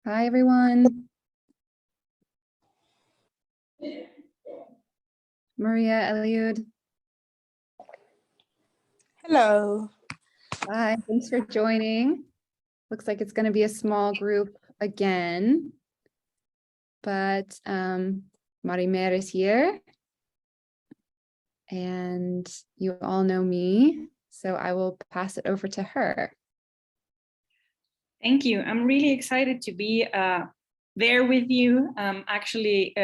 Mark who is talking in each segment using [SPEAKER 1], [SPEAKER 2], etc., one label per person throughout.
[SPEAKER 1] Hi, everyone. Maria, Eliud.
[SPEAKER 2] Hello.
[SPEAKER 1] Hi, thanks for joining. Looks like it's going to be a small group again, but Marimer is here. And you all know me, so I will pass it over to her.
[SPEAKER 3] Thank you. I'm really excited to be there with you. Actually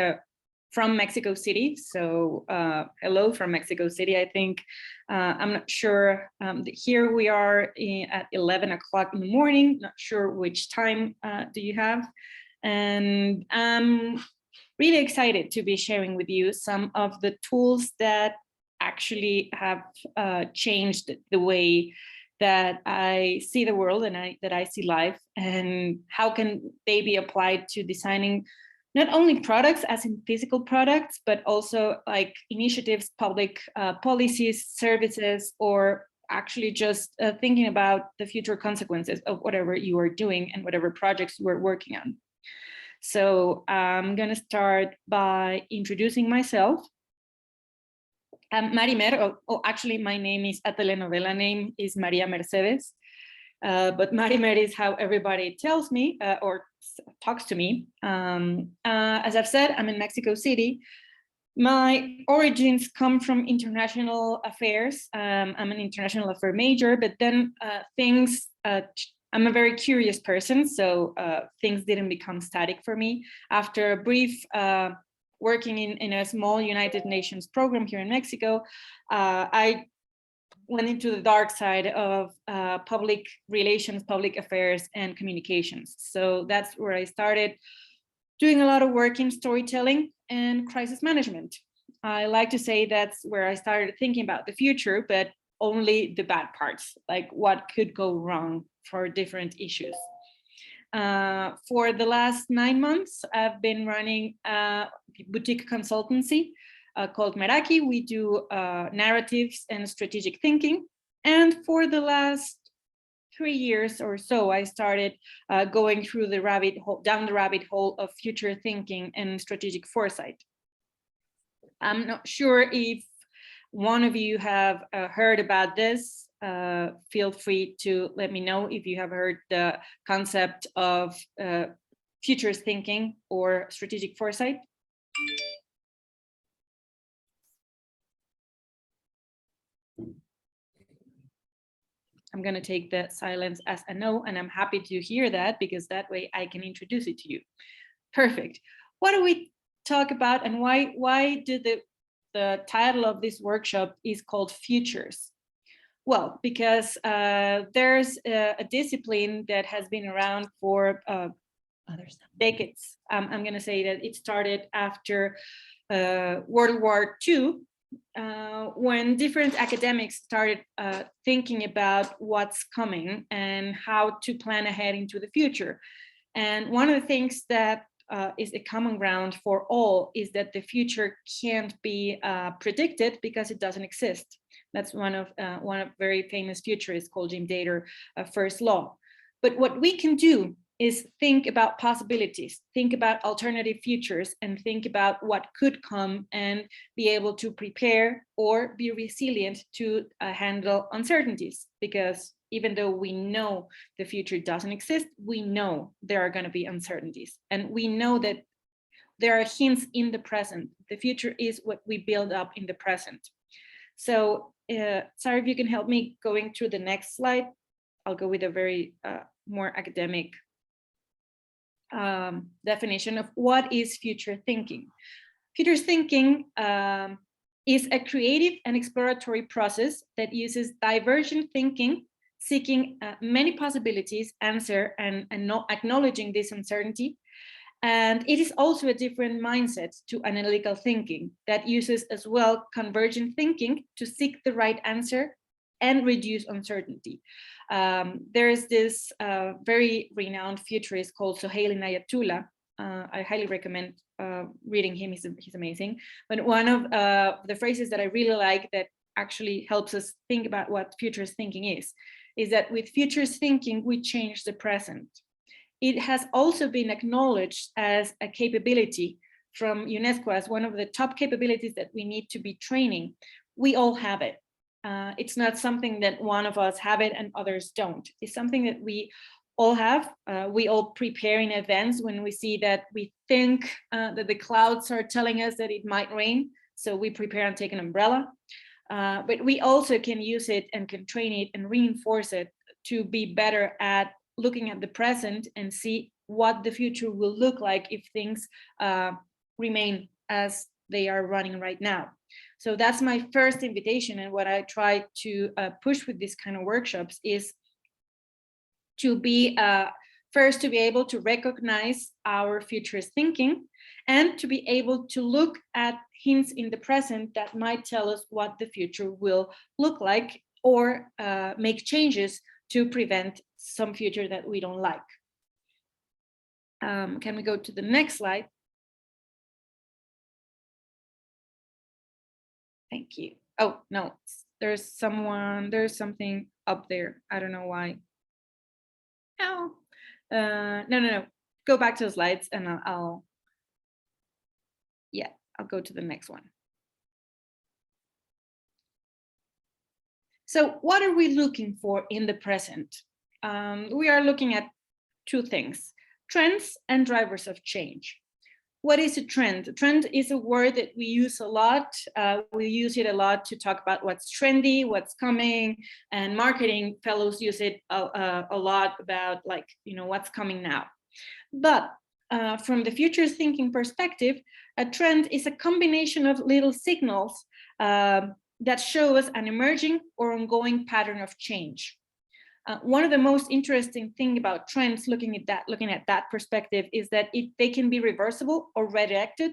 [SPEAKER 3] from Mexico City. So hello from Mexico City. I think I'm not sure. Here we are at 11 o'clock in the morning. Not sure which time do you have. And I'm really excited to be sharing with you some of the tools that actually have changed the way that I see the world and that I see life, and how can they be applied to designing not only products as in physical products, but also like initiatives, public policies, services, or actually just thinking about the future consequences of whatever you are doing and whatever projects you are working on. So I'm gonna start by introducing myself. I'm Marimer, actually my name is, a telenovela name is Maria Mercedes, but Marimer is how everybody tells me or talks to me. As I've said, I'm in Mexico City. My origins come from international affairs. I'm an international affair major, but then I'm a very curious person, so things didn't become static for me. After a brief working in a small United Nations program here in Mexico, I went into the dark side of public relations, public affairs, and communications. So that's where I started doing a lot of work in storytelling and crisis management. I like to say that's where I started thinking about the future, but only the bad parts, like what could go wrong for different issues. For the last 9 months, I've been running a boutique consultancy called Meraki. We do narratives and strategic thinking. And for the last 3 years or so, I started going through down the rabbit hole of future thinking and strategic foresight. I'm not sure if one of you have heard about this. Feel free to let me know if you have heard the concept of futures thinking or strategic foresight. I'm going to take the silence as a no, and I'm happy to hear that, because that way I can introduce it to you. Perfect. What do we talk about, and why did the title of this workshop is called Futures? Well, because there's a discipline that has been around for decades. I'm going to say that it started after World War II, when different academics started thinking about what's coming and how to plan ahead into the future. And one of the things that is a common ground for all is that the future can't be predicted because it doesn't exist. That's one of very famous futurists called Jim Dator, first law. But what we can do is think about possibilities, think about alternative futures, and think about what could come, and be able to prepare or be resilient to handle uncertainties. Because even though we know the future doesn't exist, we know there are going to be uncertainties. And we know that there are hints in the present. The future is what we build up in the present. So sorry if you can help me going through the next slide. I'll go with a very more academic definition of what is future thinking. Future thinking is a creative and exploratory process that uses divergent thinking, seeking many possibilities, answer, and acknowledging this uncertainty. And it is also a different mindset to analytical thinking that uses as well convergent thinking to seek the right answer and reduce uncertainty. There is this very renowned futurist called Sohail Inayatullah. I highly recommend reading him, he's amazing. But one of the phrases that I really like that actually helps us think about what futures thinking is that with futures thinking, we change the present. it has also been acknowledged as a capability from UNESCO as one of the top capabilities that we need to be training. We all have it. It's not something that one of us have it and others don't. It's something that we all have. We all prepare in advance when we see that we think that the clouds are telling us that it might rain. So we prepare and take an umbrella. But we also can use it and can train it and reinforce it to be better at looking at the present and see what the future will look like if things remain as they are running right now. So that's my first invitation, and what I try to push with this kind of workshops is to be first to be able to recognize our futurist thinking and to be able to look at hints in the present that might tell us what the future will look like, or make changes to prevent some future that we don't like. Can we go to the next slide? Thank you. Oh, no, there's something up there. I don't know why. Oh, no. Go back to the slides and I'll go to the next one. So what are we looking for in the present? We are looking at two things: trends and drivers of change. What is a trend? A trend is a word that we use a lot. We use it a lot to talk about what's trendy, what's coming, and marketing fellows use it a lot about, like, what's coming now. But from the future thinking perspective, a trend is a combination of little signals that show us an emerging or ongoing pattern of change. One of the most interesting things about trends, looking at that perspective, is that they can be reversible or redirected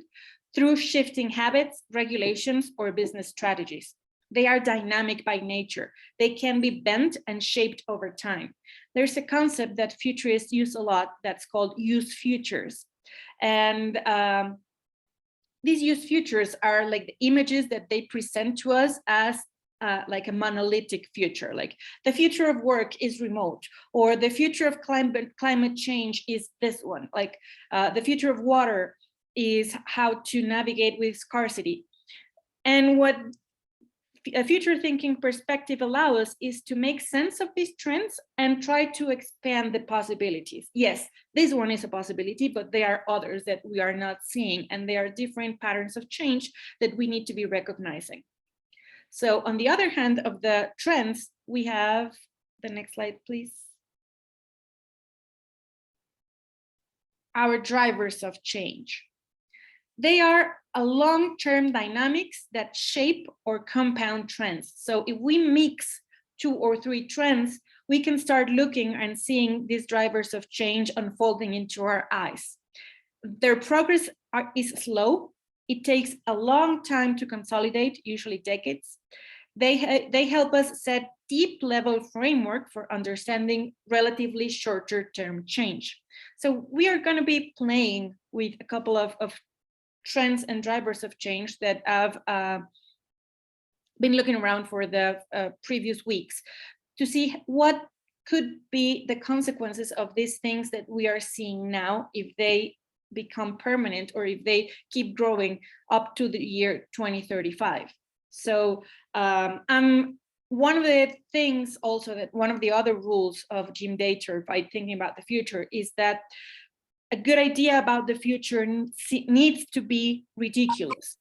[SPEAKER 3] through shifting habits, regulations, or business strategies. They are dynamic by nature. They can be bent and shaped over time. There's a concept that futurists use a lot that's called use futures. And these use futures are like the images that they present to us as like a monolithic future, like the future of work is remote, or the future of climate change is this one, like the future of water is how to navigate with scarcity. And what a future thinking perspective allows us is to make sense of these trends and try to expand the possibilities. Yes, this one is a possibility, but there are others that we are not seeing, and there are different patterns of change that we need to be recognizing. So on the other hand of the trends, we have the next slide, please. Our drivers of change. They are a long-term dynamics that shape or compound trends. So if we mix 2 or 3 trends, we can start looking and seeing these drivers of change unfolding into our eyes. Their progress is slow. It takes a long time to consolidate, usually decades. They help us set deep level framework for understanding relatively shorter term change. So we are going to be playing with a couple of trends and drivers of change that have been looking around for the previous weeks to see what could be the consequences of these things that we are seeing now if they become permanent or if they keep growing up to the year 2035. So one of the things also that one of the other rules of Jim Dater by thinking about the future is that a good idea about the future needs to be ridiculous.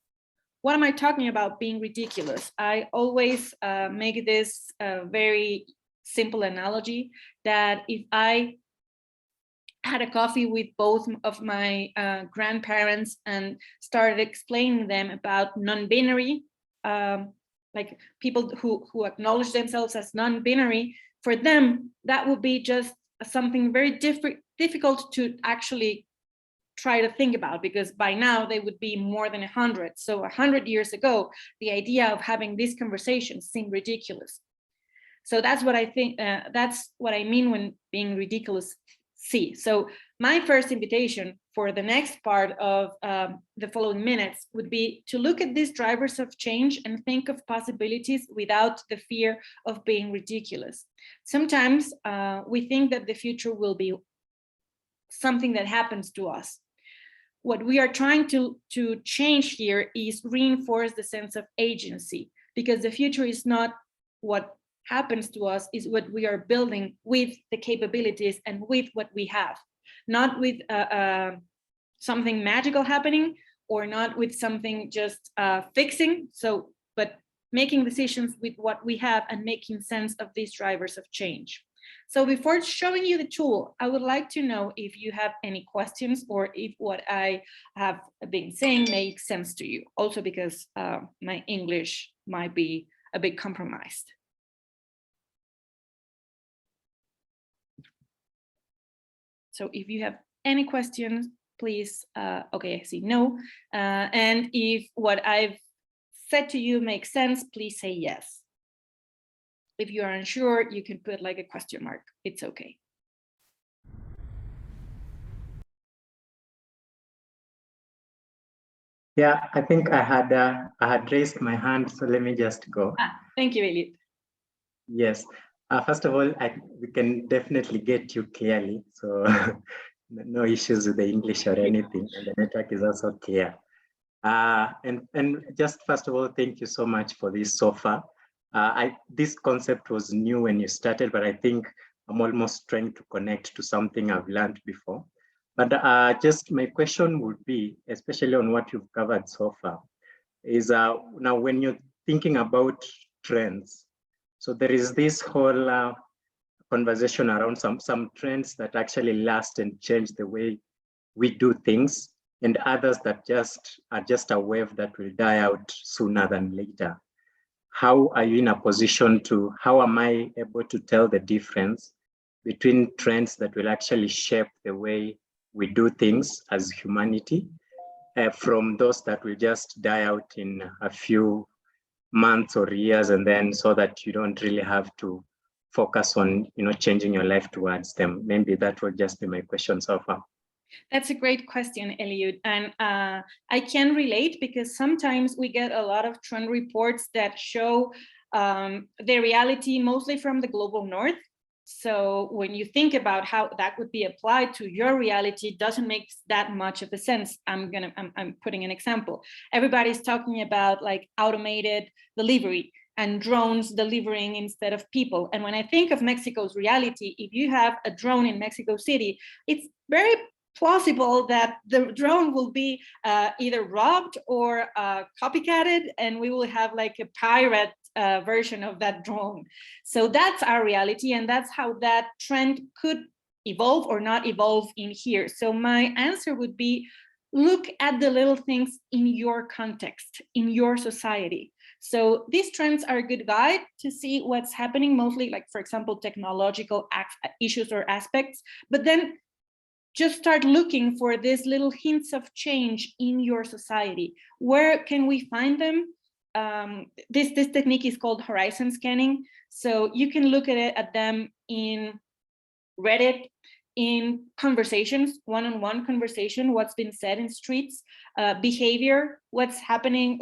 [SPEAKER 3] What am I talking about being ridiculous? I always make this very simple analogy that if I had a coffee with both of my grandparents and started explaining them about non-binary, like people who acknowledge themselves as non-binary, for them, that would be just something very difficult to actually try to think about, because by now they would be more than 100. So 100 years ago, the idea of having these conversations seemed ridiculous. So that's what I think, that's what I mean when being ridiculous. So my first invitation for the next part of the following minutes would be to look at these drivers of change and think of possibilities without the fear of being ridiculous. Sometimes we think that the future will be something that happens to us. What we are trying to change here is reinforce the sense of agency, because the future is not what happens to us, is what we are building with the capabilities and with what we have, not with something magical happening, or not with something just fixing. So, but making decisions with what we have and making sense of these drivers of change. So before showing you the tool, I would like to know if you have any questions, or if what I have been saying makes sense to you. Also because my English might be a bit compromised. So if you have any questions, please, okay, I see no. And if what I've said to you makes sense, please say yes. If you are unsure, you can put like a question mark. It's okay.
[SPEAKER 2] Yeah, I think I had raised my hand, so let me just go.
[SPEAKER 3] Thank you, Elliot.
[SPEAKER 2] Yes. First of all, we can definitely get you clearly, so no issues with the English or anything, and the network is also clear. And just first of all, thank you so much for this so far. This concept was new when you started, but I think I'm almost trying to connect to something I've learned before. But just my question would be, especially on what you've covered so far, is now when you're thinking about trends, so there is this whole conversation around some trends that actually last and change the way we do things, and others that are just a wave that will die out sooner than later. How are you in a position to, how am I able to tell the difference between trends that will actually shape the way we do things as humanity from those that will just die out in a few months or years, and then so that you don't really have to focus on, changing your life towards them? Maybe that would just be my question so far.
[SPEAKER 3] That's a great question, Eliud. And I can relate, because sometimes we get a lot of trend reports that show the reality mostly from the global north. So when you think about how that would be applied to your reality, it doesn't make that much of a sense. I'm putting an example. Everybody's talking about like automated delivery and drones delivering instead of people. And when I think of Mexico's reality, if you have a drone in Mexico City, it's very plausible that the drone will be either robbed or copycatted, and we will have like a pirate version of that drone. So that's our reality, and that's how that trend could evolve or not evolve in here. So my answer would be, look at the little things in your context, in your society. So these trends are a good guide to see what's happening, mostly like, for example, technological issues or aspects, but then just start looking for these little hints of change in your society. Where can we find them? This technique is called horizon scanning. So you can look at them in Reddit, in conversations, one-on-one conversation, what's been said in streets, behavior, what's happening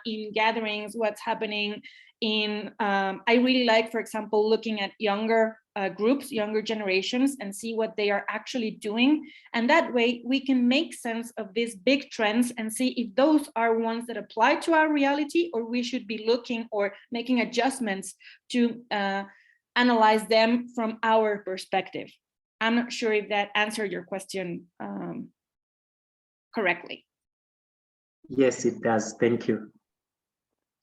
[SPEAKER 3] in gatherings, what's happening in, I really like, for example, looking at younger groups, younger generations, and see what they are actually doing. And that way we can make sense of these big trends and see if those are ones that apply to our reality, or we should be looking or making adjustments to analyze them from our perspective. I'm not sure if that answered your question correctly.
[SPEAKER 2] Yes, it does. Thank you.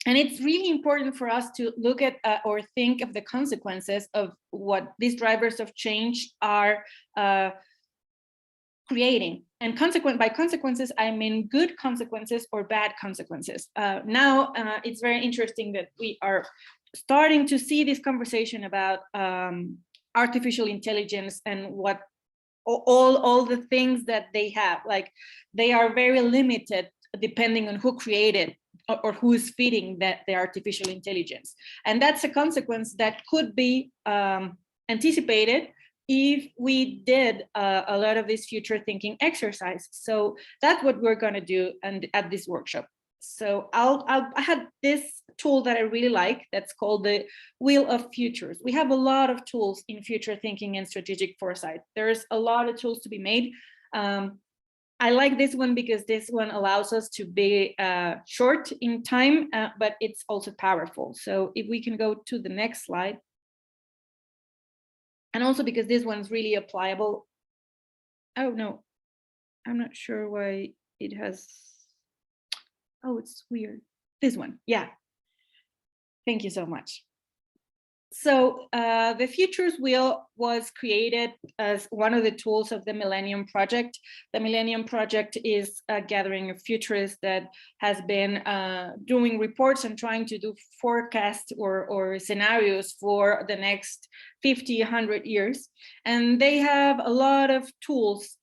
[SPEAKER 3] And it's really important for us to look at or think of the consequences of what these drivers of change are creating. And by consequences, I mean good consequences or bad consequences. Now, it's very interesting that we are starting to see this conversation about artificial intelligence and what all the things that they have. Like, they are very limited depending on who created or who is feeding the artificial intelligence. And that's a consequence that could be anticipated if we did a lot of this future thinking exercise. So that's what we're going to do at this workshop. So I had this tool that I really like that's called the Wheel of Futures. We have a lot of tools in future thinking and strategic foresight. There's a lot of tools to be made. I like this one because this one allows us to be short in time, but it's also powerful. So if we can go to the next slide. And also because this one's really applicable. Oh no, I'm not sure why it has, oh, it's weird. This one, yeah. Thank you so much. So the Futures Wheel was created as one of the tools of the Millennium Project. The Millennium Project is a gathering of futurists that has been doing reports and trying to do forecasts or scenarios for the next 50, 100 years. And they have a lot of tools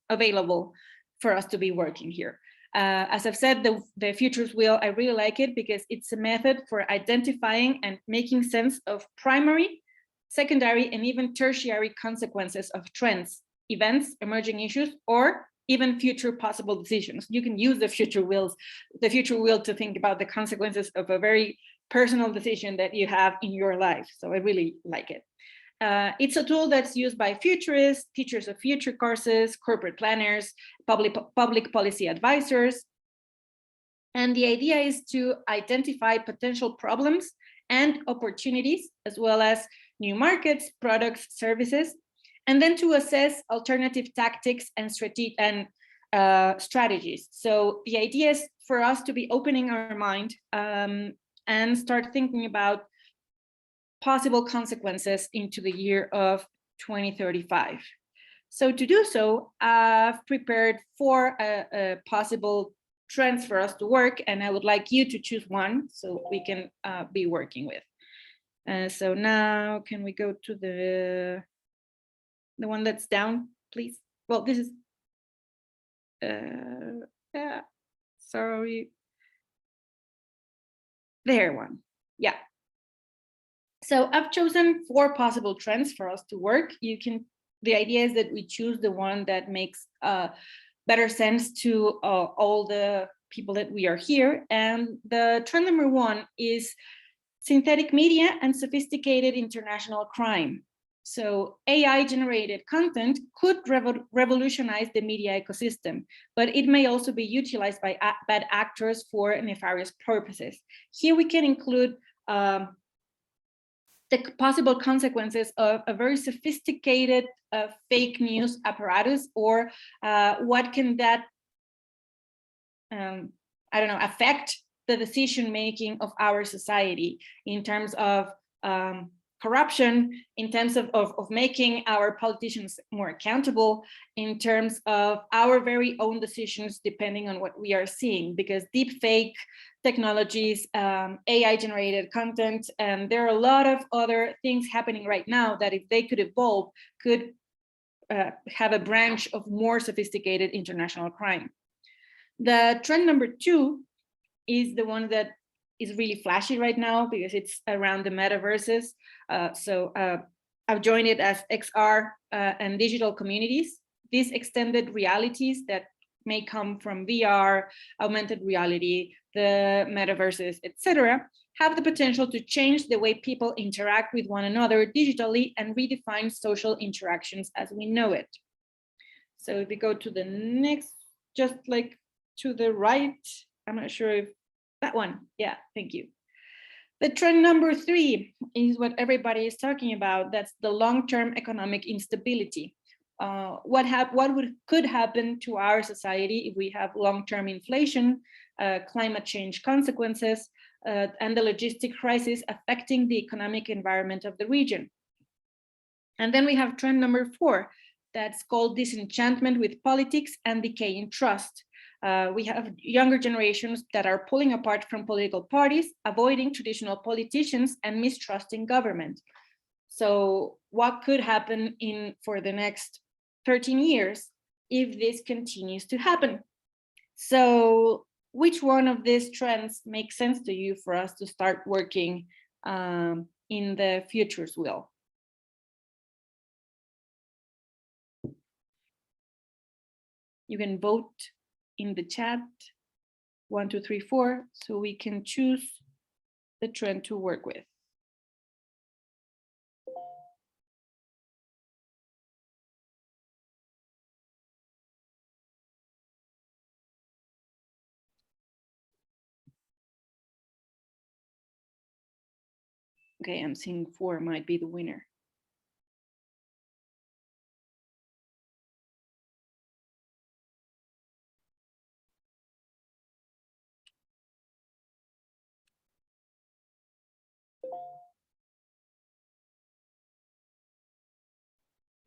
[SPEAKER 3] available for us to be working here. As I've said, the Futures Wheel, I really like it because it's a method for identifying and making sense of primary, secondary, and even tertiary consequences of trends, events, emerging issues, or even future possible decisions. You can use the Future Wheel to think about the consequences of a very personal decision that you have in your life. So I really like it. It's a tool that's used by futurists, teachers of future courses, corporate planners, public policy advisors. And the idea is to identify potential problems and opportunities, as well as new markets, products, services, and then to assess alternative tactics and strategies. So the idea is for us to be opening our mind and start thinking about possible consequences into the year of 2035. So to do so, I've prepared 4 possible trends for us to work, and I would like you to choose one so we can be working with. So now can we go to the one that's down, please? Well, this is, yeah, sorry. There one, yeah. So I've chosen 4 possible trends for us to work. The idea is that we choose the one that makes better sense to all the people that we are here. And the trend number 1 is synthetic media and sophisticated international crime. So AI generated content could revolutionize the media ecosystem, but it may also be utilized by bad actors for nefarious purposes. Here we can include the possible consequences of a very sophisticated fake news apparatus, or what can that, I don't know, affect the decision making of our society in terms of corruption, in terms of making our politicians more accountable, in terms of our very own decisions, depending on what we are seeing, because deep fake technologies, AI generated content, and there are a lot of other things happening right now that if they could evolve, could have a branch of more sophisticated international crime. The trend number 2 is the one that is really flashy right now because it's around the metaverses. I've joined it as XR and digital communities. These extended realities that may come from VR, augmented reality, the metaverses, etc., have the potential to change the way people interact with one another digitally and redefine social interactions as we know it. So if we go to the next, just like to the right, I'm not sure if that one, yeah, thank you. The trend number 3 is what everybody is talking about. That's the long-term economic instability. What could happen to our society if we have long-term inflation, climate change consequences, and the logistic crisis affecting the economic environment of the region. And then we have trend number 4, that's called disenchantment with politics and decay in trust. We have younger generations that are pulling apart from political parties, avoiding traditional politicians, and mistrusting government. So what could happen for the next 13 years if this continues to happen? So which one of these trends makes sense to you for us to start working in the Futures Wheel? You can vote in the chat, 1, 2, 3, 4, so we can choose the trend to work with. Okay, I'm seeing 4 might be the winner.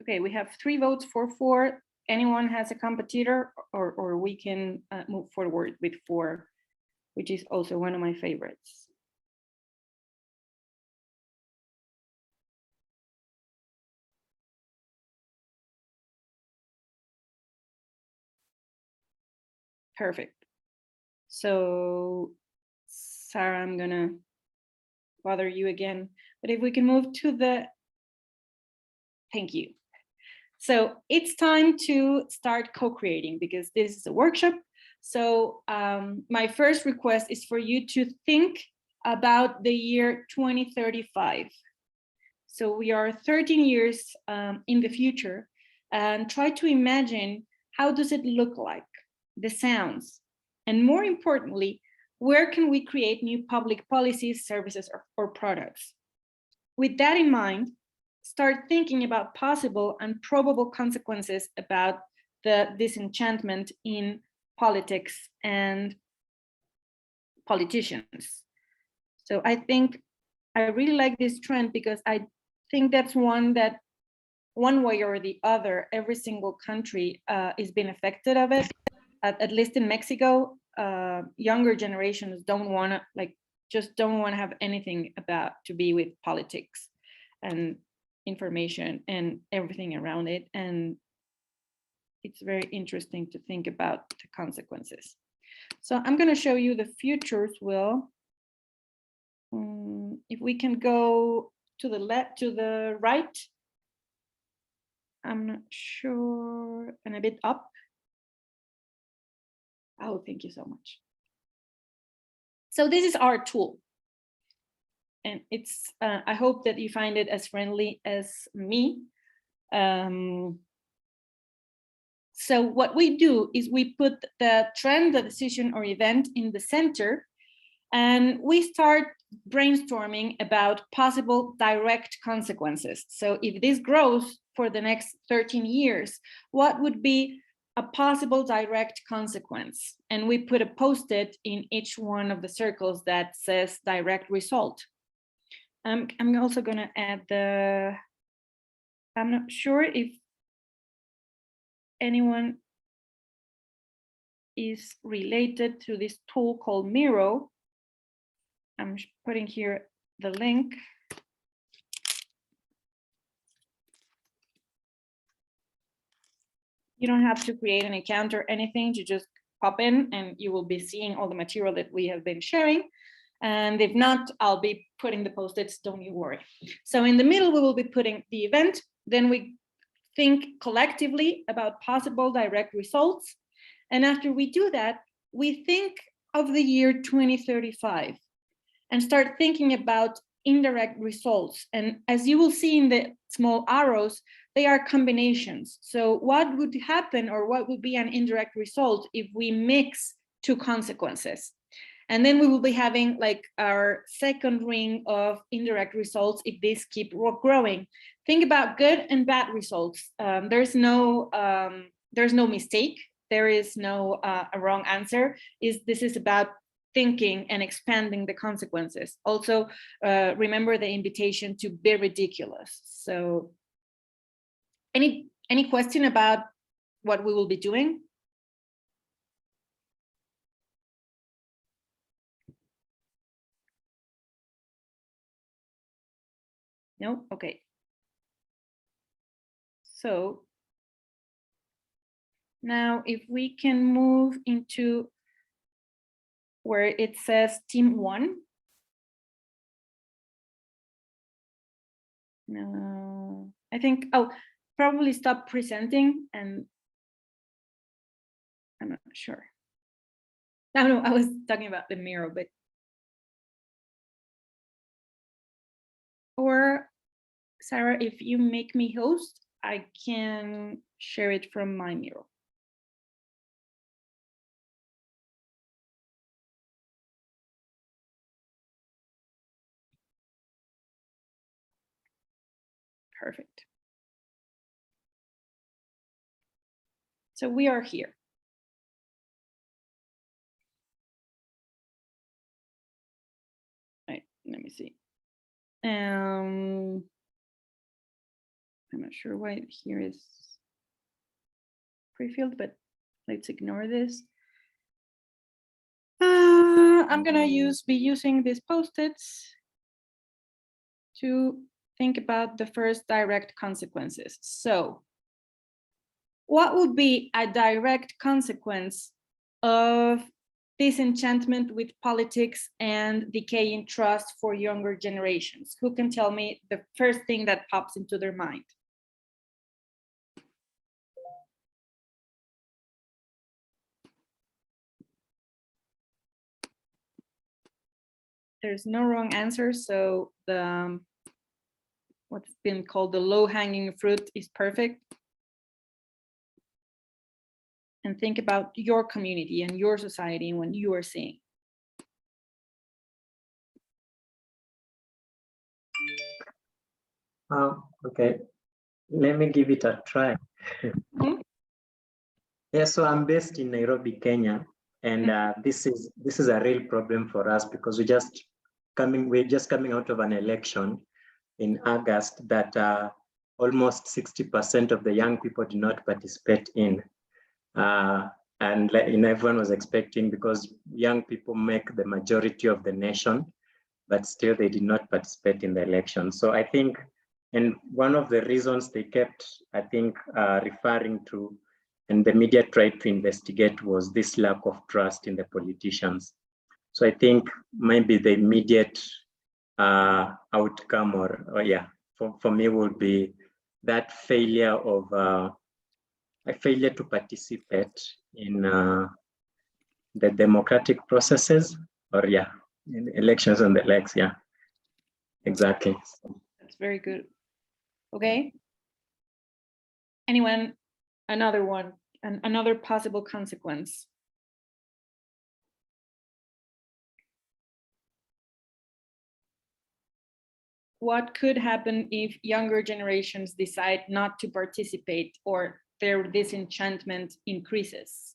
[SPEAKER 3] Okay, we have 3 votes for 4. Anyone has a competitor, or we can move forward with 4, which is also one of my favorites. Perfect. So, Sarah, I'm gonna bother you again, but if we can move to the, thank you. So it's time to start co-creating because this is a workshop. So my first request is for you to think about the year 2035. So we are 13 years in the future, and try to imagine how does it look like, the sounds, and more importantly, where can we create new public policies, services, or products? With that in mind, start thinking about possible and probable consequences about the disenchantment in politics and politicians. So I think I really like this trend because I think that's one that one way or the other, every single country is being affected of it. At least in Mexico, younger generations don't want to just don't want to have anything about to be with politics and information and everything around it. And it's very interesting to think about the consequences. So I'm going to show you the futures will. If we can go to the left, to the right, I'm not sure, and a bit up. Oh, thank you so much. So this is our tool. And it's, I hope that you find it as friendly as me. So what we do is we put the trend, the decision or event in the center, and we start brainstorming about possible direct consequences. So if this grows for the next 13 years, what would be a possible direct consequence? And we put a post-it in each one of the circles that says direct result. I'm also going to add the, I'm not sure if anyone is related to this tool called Miro. I'm putting here the link. You don't have to create an account or anything. You just pop in and you will be seeing all the material that we have been sharing. And if not, I'll be putting the post-its, don't you worry. So in the middle, we will be putting the event. Then we think collectively about possible direct results. And after we do that, we think of the year 2035 and start thinking about indirect results. And as you will see in the small arrows, they are combinations. So what would happen, or what would be an indirect result if we mix 2 consequences? And then we will be having like our second ring of indirect results if these keep growing. Think about good and bad results. There's no mistake. There is no a wrong answer. This is about thinking and expanding the consequences. Also, remember the invitation to be ridiculous. So any question about what we will be doing? No? Okay. So now if we can move into where it says team 1. No, I think, oh, probably stop presenting, and I'm not sure. No, I was talking about the Miro, but Or Sarah, if you make me host, I can share it from my Miro. Perfect. So we are here. Right, let me see. I'm not sure why here is pre-filled, but let's ignore this. I'm gonna be using these post-its to think about the first direct consequences. So what would be a direct consequence of disenchantment with politics and decaying trust for younger generations? Who can tell me the first thing that pops into their mind? There's no wrong answer, so the what's been called the low-hanging fruit is perfect. And think about your community and your society and what you are seeing.
[SPEAKER 2] Okay, let me give it a try. Yeah, so I'm based in Nairobi, Kenya, and this is a real problem for us because we're just coming out of an election in August that almost 60% of the young people did not participate in. And everyone was expecting, because young people make the majority of the nation, but still they did not participate in the election. So I think, and one of the reasons they kept, I think, referring to, and the media tried to investigate, was this lack of trust in the politicians. So I think maybe the immediate outcome, or yeah, for me would be that failure of a failure to participate in the democratic processes, or yeah, in elections and the likes. Yeah, exactly.
[SPEAKER 3] That's very good. Okay. Anyone? Another one, another possible consequence. What could happen if younger generations decide not to participate or their disenchantment increases?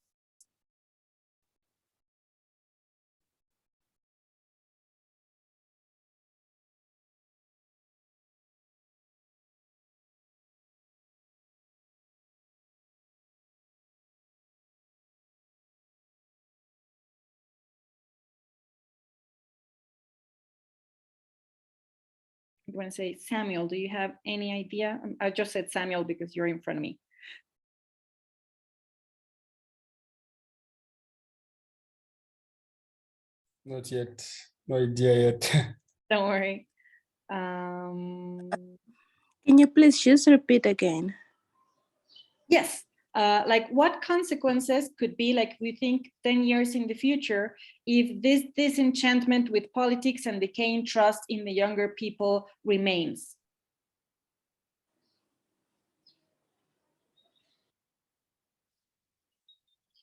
[SPEAKER 3] I'm going to say, Samuel, do you have any idea? I just said Samuel because you're in front of me.
[SPEAKER 4] Not yet. No idea yet.
[SPEAKER 3] Don't worry.
[SPEAKER 5] Can you please just repeat again?
[SPEAKER 3] Yes. Like, what consequences could be, like, we think 10 years in the future, if this disenchantment with politics and decaying trust in the younger people remains?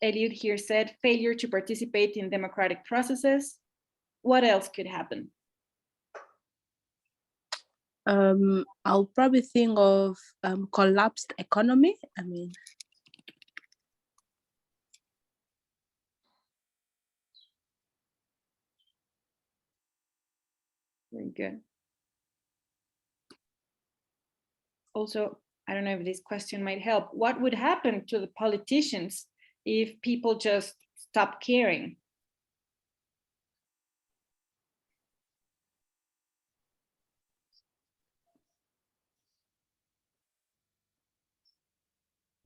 [SPEAKER 3] Eliud here said failure to participate in democratic processes. What else could happen?
[SPEAKER 5] I'll probably think of collapsed economy. I mean,
[SPEAKER 3] very good. Also, I don't know if this question might help. What would happen to the politicians if people just stop caring?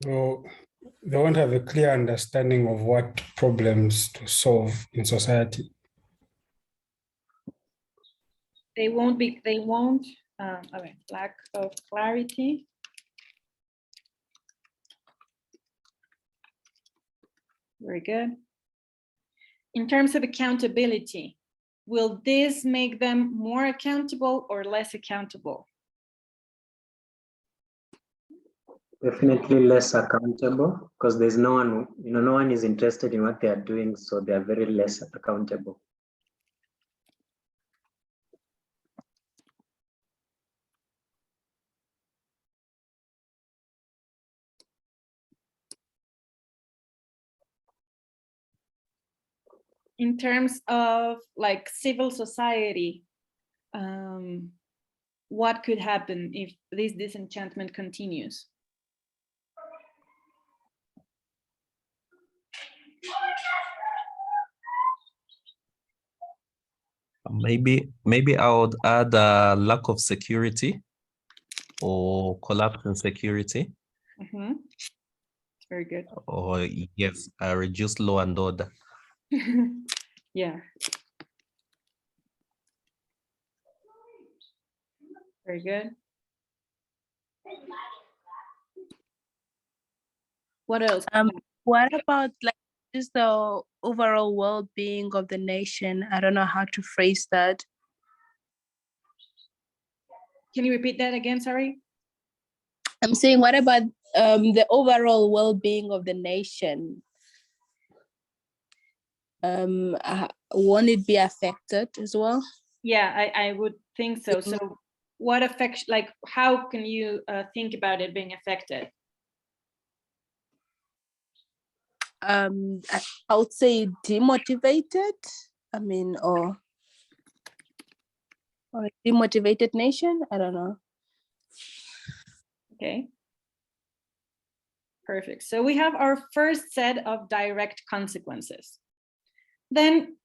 [SPEAKER 4] So they won't have a clear understanding of what problems to solve in society.
[SPEAKER 3] They won't, okay, lack of clarity. Very good. In terms of accountability, will this make them more accountable or less accountable?
[SPEAKER 2] Definitely less accountable, because there's no one, no one is interested in what they are doing, so they are very less accountable.
[SPEAKER 3] In terms of like civil society, what could happen if this disenchantment continues?
[SPEAKER 6] Maybe I would add a lack of security or collapse in security.
[SPEAKER 3] Mm-hmm. Very good.
[SPEAKER 6] Or yes, reduce law and order.
[SPEAKER 3] Yeah. Very good. What else?
[SPEAKER 5] What about like just the overall well-being of the nation? I don't know how to phrase that.
[SPEAKER 3] Can you repeat that again? Sorry.
[SPEAKER 5] I'm saying, what about the overall well-being of the nation? Won't it be affected as well?
[SPEAKER 3] Yeah, I would think so. So what affects, like, how can you think about it being affected?
[SPEAKER 5] I would say demotivated. I mean, or a demotivated nation. I don't know.
[SPEAKER 3] Okay. Perfect. So we have our first set of direct consequences. Then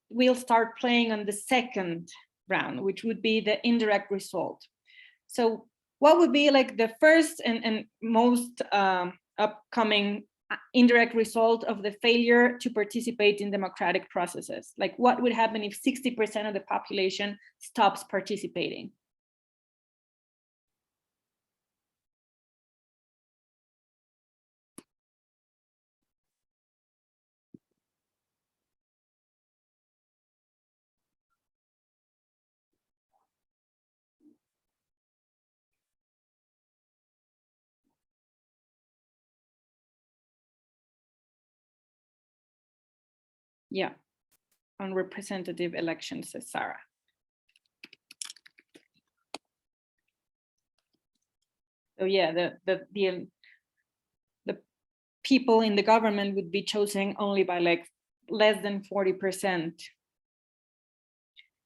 [SPEAKER 3] we'll start playing on the second round, which would be the indirect result. So what would be like the first and most upcoming indirect result of the failure to participate in democratic processes? Like what would happen if 60% of the population stops participating? Yeah, on representative elections, says Sarah. So yeah, the people in the government would be chosen only by like less than 40%.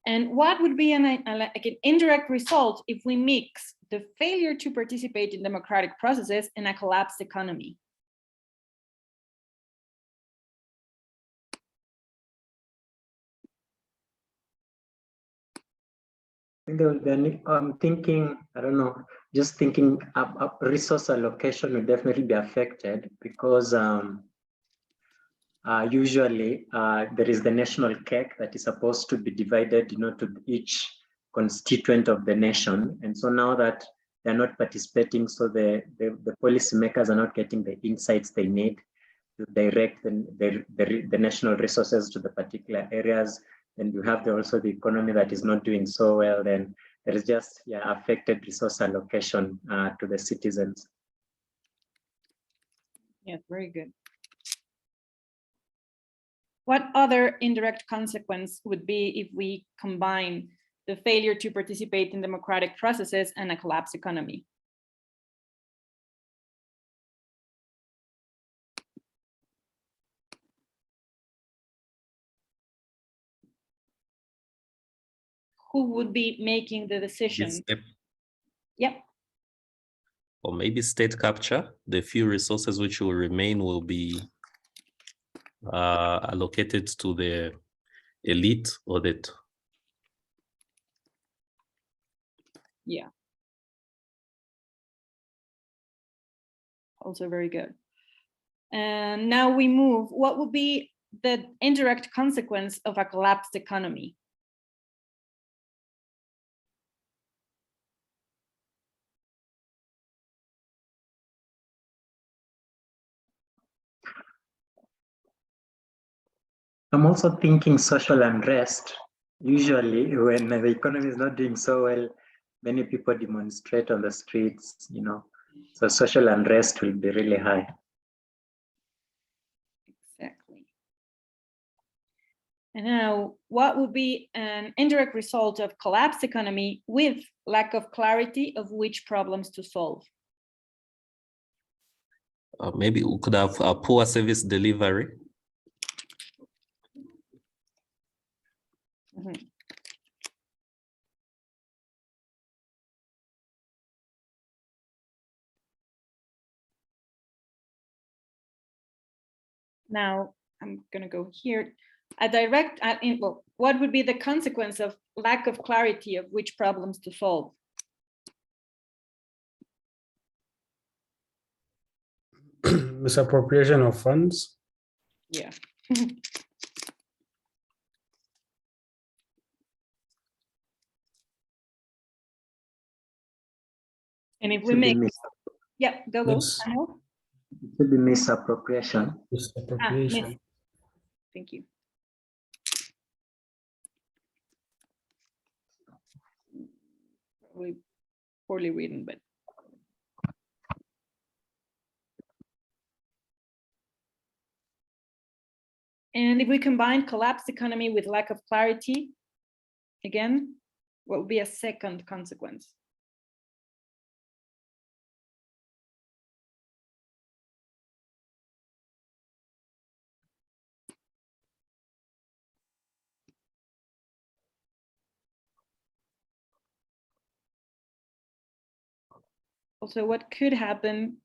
[SPEAKER 3] And what would be like an indirect result if we mix the failure to participate in democratic processes and a collapsed economy?
[SPEAKER 2] I'm thinking, I don't know, just thinking resource allocation will definitely be affected because usually there is the national cake that is supposed to be divided, to each constituent of the nation. And so now that they're not participating, so the policymakers are not getting the insights they need to direct the national resources to the particular areas. And you have also the economy that is not doing so well, then there is just affected resource allocation to the citizens.
[SPEAKER 3] Yeah, very good. What other indirect consequence would be if we combine the failure to participate in democratic processes and a collapsed economy? Who would be making the decision? Yep.
[SPEAKER 6] Or maybe state capture. The few resources which will remain will be allocated to the elite or that.
[SPEAKER 3] Yeah. Also very good. And now we move. What would be the indirect consequence of a collapsed economy?
[SPEAKER 2] I'm also thinking social unrest, Usually, when the economy is not doing so well, many people demonstrate on the streets, so social unrest will be really high.
[SPEAKER 3] Exactly. And now, what would be an indirect result of collapsed economy with lack of clarity of which problems to solve?
[SPEAKER 6] Maybe we could have a poor service delivery.
[SPEAKER 3] Mhm. Now, I'm going to go here. What would be the consequence of lack of clarity of which problems to solve?
[SPEAKER 4] Misappropriation of funds.
[SPEAKER 3] Yeah. And if we make, yeah, go.
[SPEAKER 4] Yes.
[SPEAKER 3] Anil?
[SPEAKER 2] It should be misappropriation.
[SPEAKER 4] Misappropriation.
[SPEAKER 3] Thank you. Probably poorly written, but. And if we combine collapsed economy with lack of clarity, again, what would be a second consequence? Also, what could happen?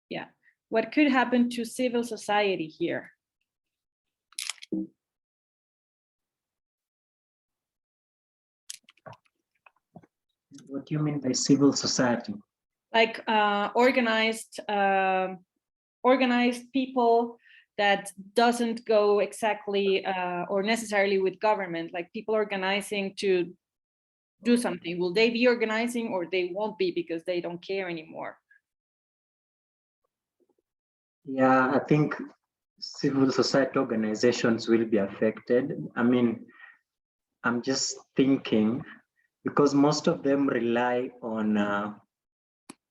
[SPEAKER 3] Yeah, what could happen to civil society here?
[SPEAKER 2] What do you mean by civil society?
[SPEAKER 3] Like organized people that doesn't go exactly or necessarily with government, like people organizing to do something. Will they be organizing, or they won't be because they don't care anymore?
[SPEAKER 2] Yeah, I think civil society organizations will be affected. I mean, I'm just thinking, because most of them rely on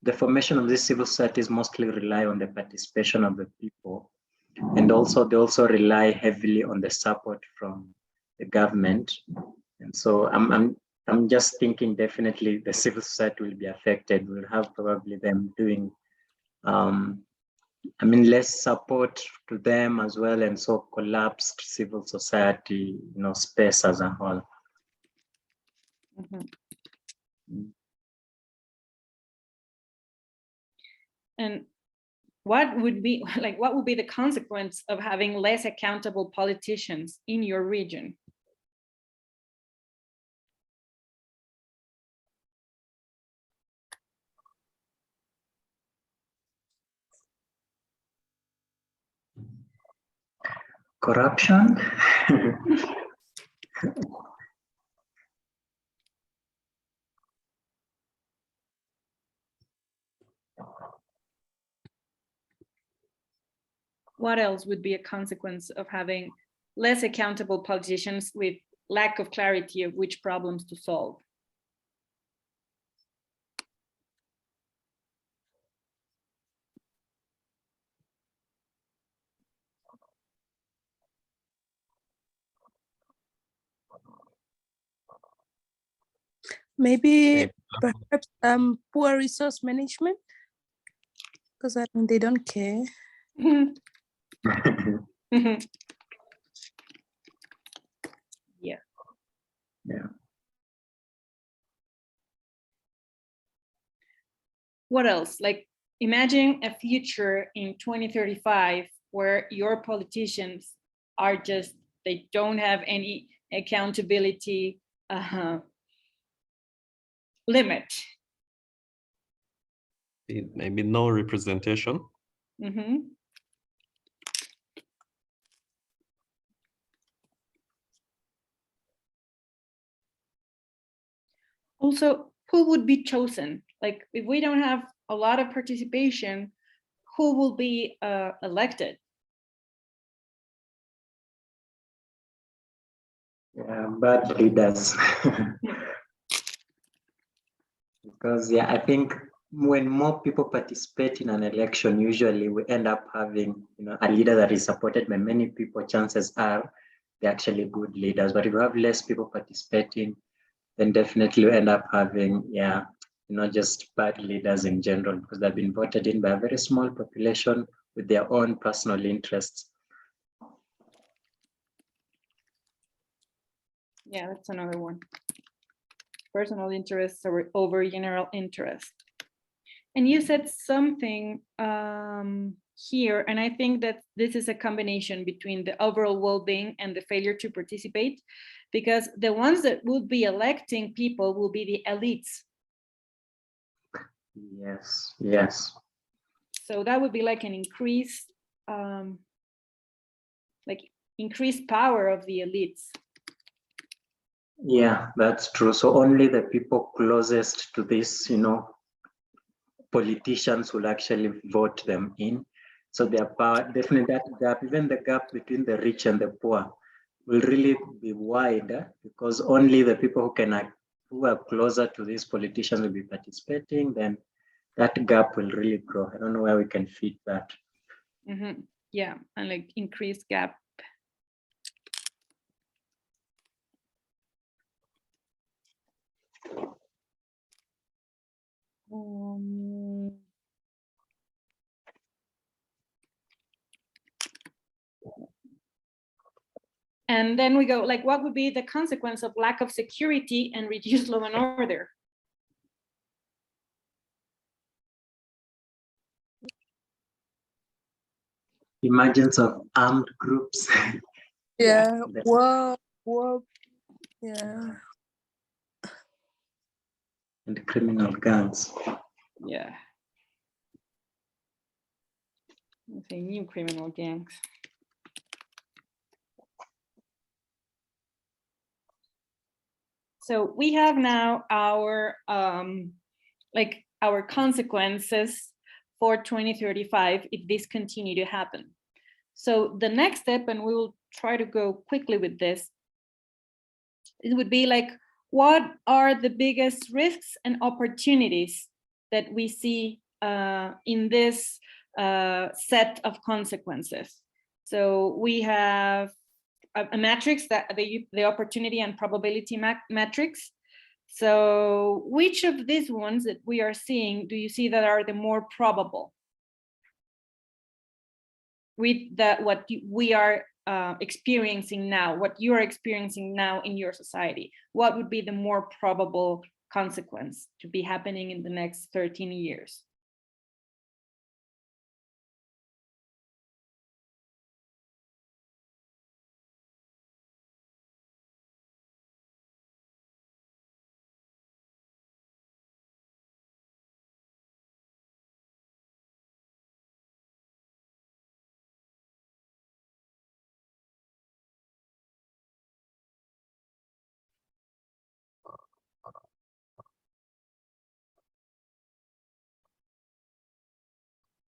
[SPEAKER 2] the formation of these civil societies mostly rely on the participation of the people, and also they also rely heavily on the support from the government. And so I'm just thinking definitely the civil society will be affected. We'll have probably them doing less support to them as well, and so collapsed civil society, space as a whole.
[SPEAKER 3] Mm-hmm. And what would be the consequence of having less accountable politicians in your region?
[SPEAKER 2] Corruption.
[SPEAKER 3] What else would be a consequence of having less accountable politicians with lack of clarity of which problems to solve?
[SPEAKER 5] Maybe perhaps poor resource management, because I mean they don't care.
[SPEAKER 3] Yeah.
[SPEAKER 2] Yeah.
[SPEAKER 3] What else? Like, imagine a future in 2035 where your politicians are just, they don't have any accountability limit.
[SPEAKER 6] Maybe no representation.
[SPEAKER 3] Mm-hmm. Also, who would be chosen? Like, if we don't have a lot of participation, who will be elected?
[SPEAKER 2] Yeah, bad leaders. Because yeah, I think when more people participate in an election, usually we end up having a leader that is supported by many people. Chances are they're actually good leaders. But if you have less people participating, then definitely you end up having just bad leaders in general, because they've been voted in by a very small population with their own personal interests.
[SPEAKER 3] Yeah, that's another one. Personal interests over general interest. And you said something here, and I think that this is a combination between the overall well-being and the failure to participate, because the ones that would be electing people will be the elites.
[SPEAKER 2] Yes, yes.
[SPEAKER 3] So that would be like an increased power of the elites.
[SPEAKER 2] Yeah, that's true. So only the people closest to this, politicians will actually vote them in. So their power, definitely that gap, even the gap between the rich and the poor will really be wider, because only the people who are closer to these politicians will be participating. Then that gap will really grow. I don't know where we can fit that.
[SPEAKER 3] Mm-hmm. Yeah, and like increased gap. And then we go like, what would be the consequence of lack of security and reduced law and order?
[SPEAKER 2] Emergence of armed groups.
[SPEAKER 5] Yeah. Whoa. Yeah.
[SPEAKER 2] And criminal gangs.
[SPEAKER 3] Yeah. Let's say new criminal gangs. So we have now our our consequences for 2035 if this continue to happen. So the next step, and we will try to go quickly with this, it would be like, what are the biggest risks and opportunities that we see in this set of consequences? So we have a matrix, that the opportunity and probability matrix. So which of these ones that we are seeing do you see that are the more probable with what we are experiencing now, what you are experiencing now in your society? What would be the more probable consequence to be happening in the next 13 years?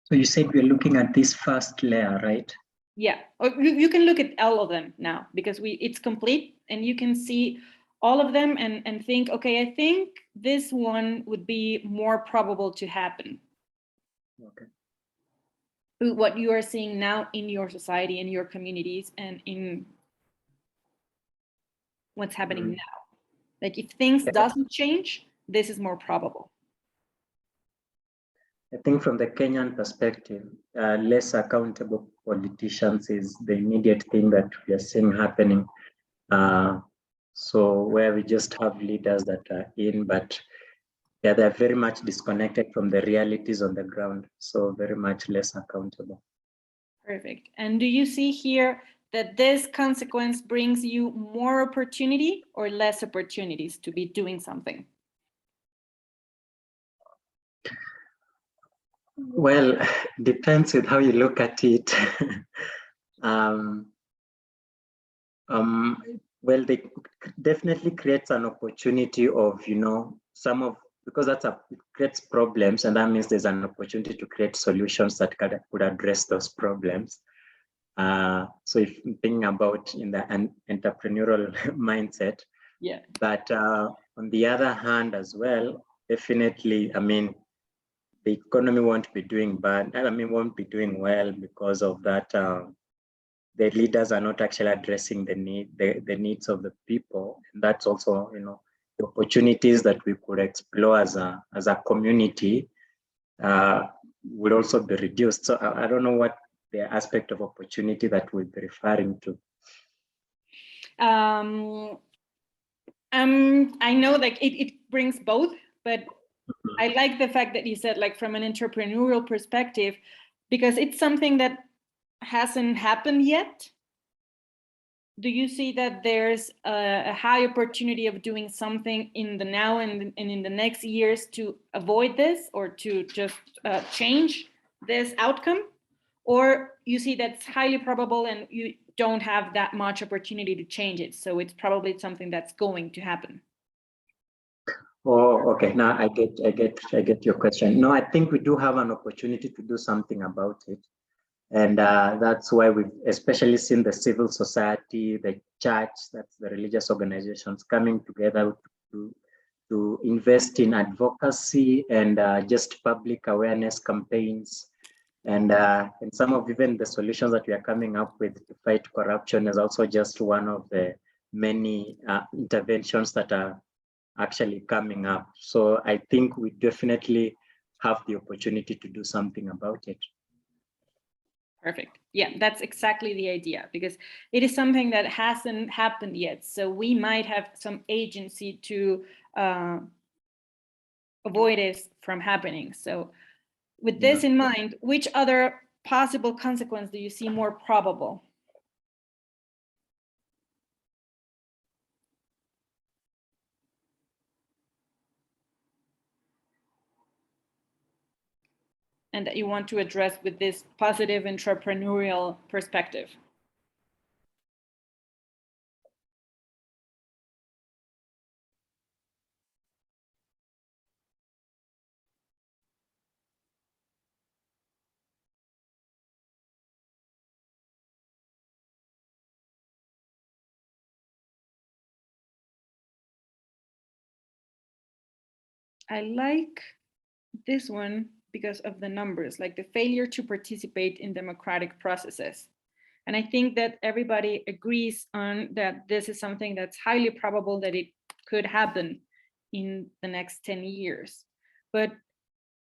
[SPEAKER 2] So you said we're looking at this first layer, right?
[SPEAKER 3] Yeah, you can look at all of them now, because it's complete and you can see all of them and think, okay, I think this one would be more probable to happen.
[SPEAKER 2] Okay.
[SPEAKER 3] What you are seeing now in your society, in your communities, and in what's happening now. Like if things doesn't change, this is more probable.
[SPEAKER 2] I think from the Kenyan perspective, less accountable politicians is the immediate thing that we are seeing happening. So where we just have leaders that are in, but they're very much disconnected from the realities on the ground. So very much less accountable.
[SPEAKER 3] Perfect. And do you see here that this consequence brings you more opportunity or less opportunities to be doing something?
[SPEAKER 2] Well, depends with how you look at it. Well, they definitely creates an opportunity of, because it creates problems, and that means there's an opportunity to create solutions that could address those problems. So if you're thinking about in the entrepreneurial mindset,
[SPEAKER 3] Yeah.
[SPEAKER 2] but on the other hand as well, definitely, I mean, the economy won't be doing bad. I mean, won't be doing well because of that. The leaders are not actually addressing the needs of the people. And that's also, you know, the opportunities that we could explore as a community would also be reduced. So I don't know what the aspect of opportunity that we'll be referring to.
[SPEAKER 3] I know like it brings both, but I like the fact that you said like from an entrepreneurial perspective, because it's something that hasn't happened yet. Do you see that there's a high opportunity of doing something in the now and in the next years to avoid this, or to just change this outcome? Or you see that's highly probable and you don't have that much opportunity to change it, so it's probably something that's going to happen?
[SPEAKER 2] Oh, okay. Now I get your question. No, I think we do have an opportunity to do something about it. And that's why we've especially seen the civil society, the church, that's the religious organizations coming together to invest in advocacy and just public awareness campaigns. And some of even the solutions that we are coming up with to fight corruption is also just one of the many interventions that are actually coming up. So I think we definitely have the opportunity to do something about it.
[SPEAKER 3] Perfect. Yeah, that's exactly the idea, because it is something that hasn't happened yet. So we might have some agency to avoid it from happening. So with this in mind, which other possible consequence do you see more probable? And that you want to address with this positive entrepreneurial perspective? I like this one because of the numbers, like the failure to participate in democratic processes. And I think that everybody agrees on that this is something that's highly probable that it could happen in the next 10 years. But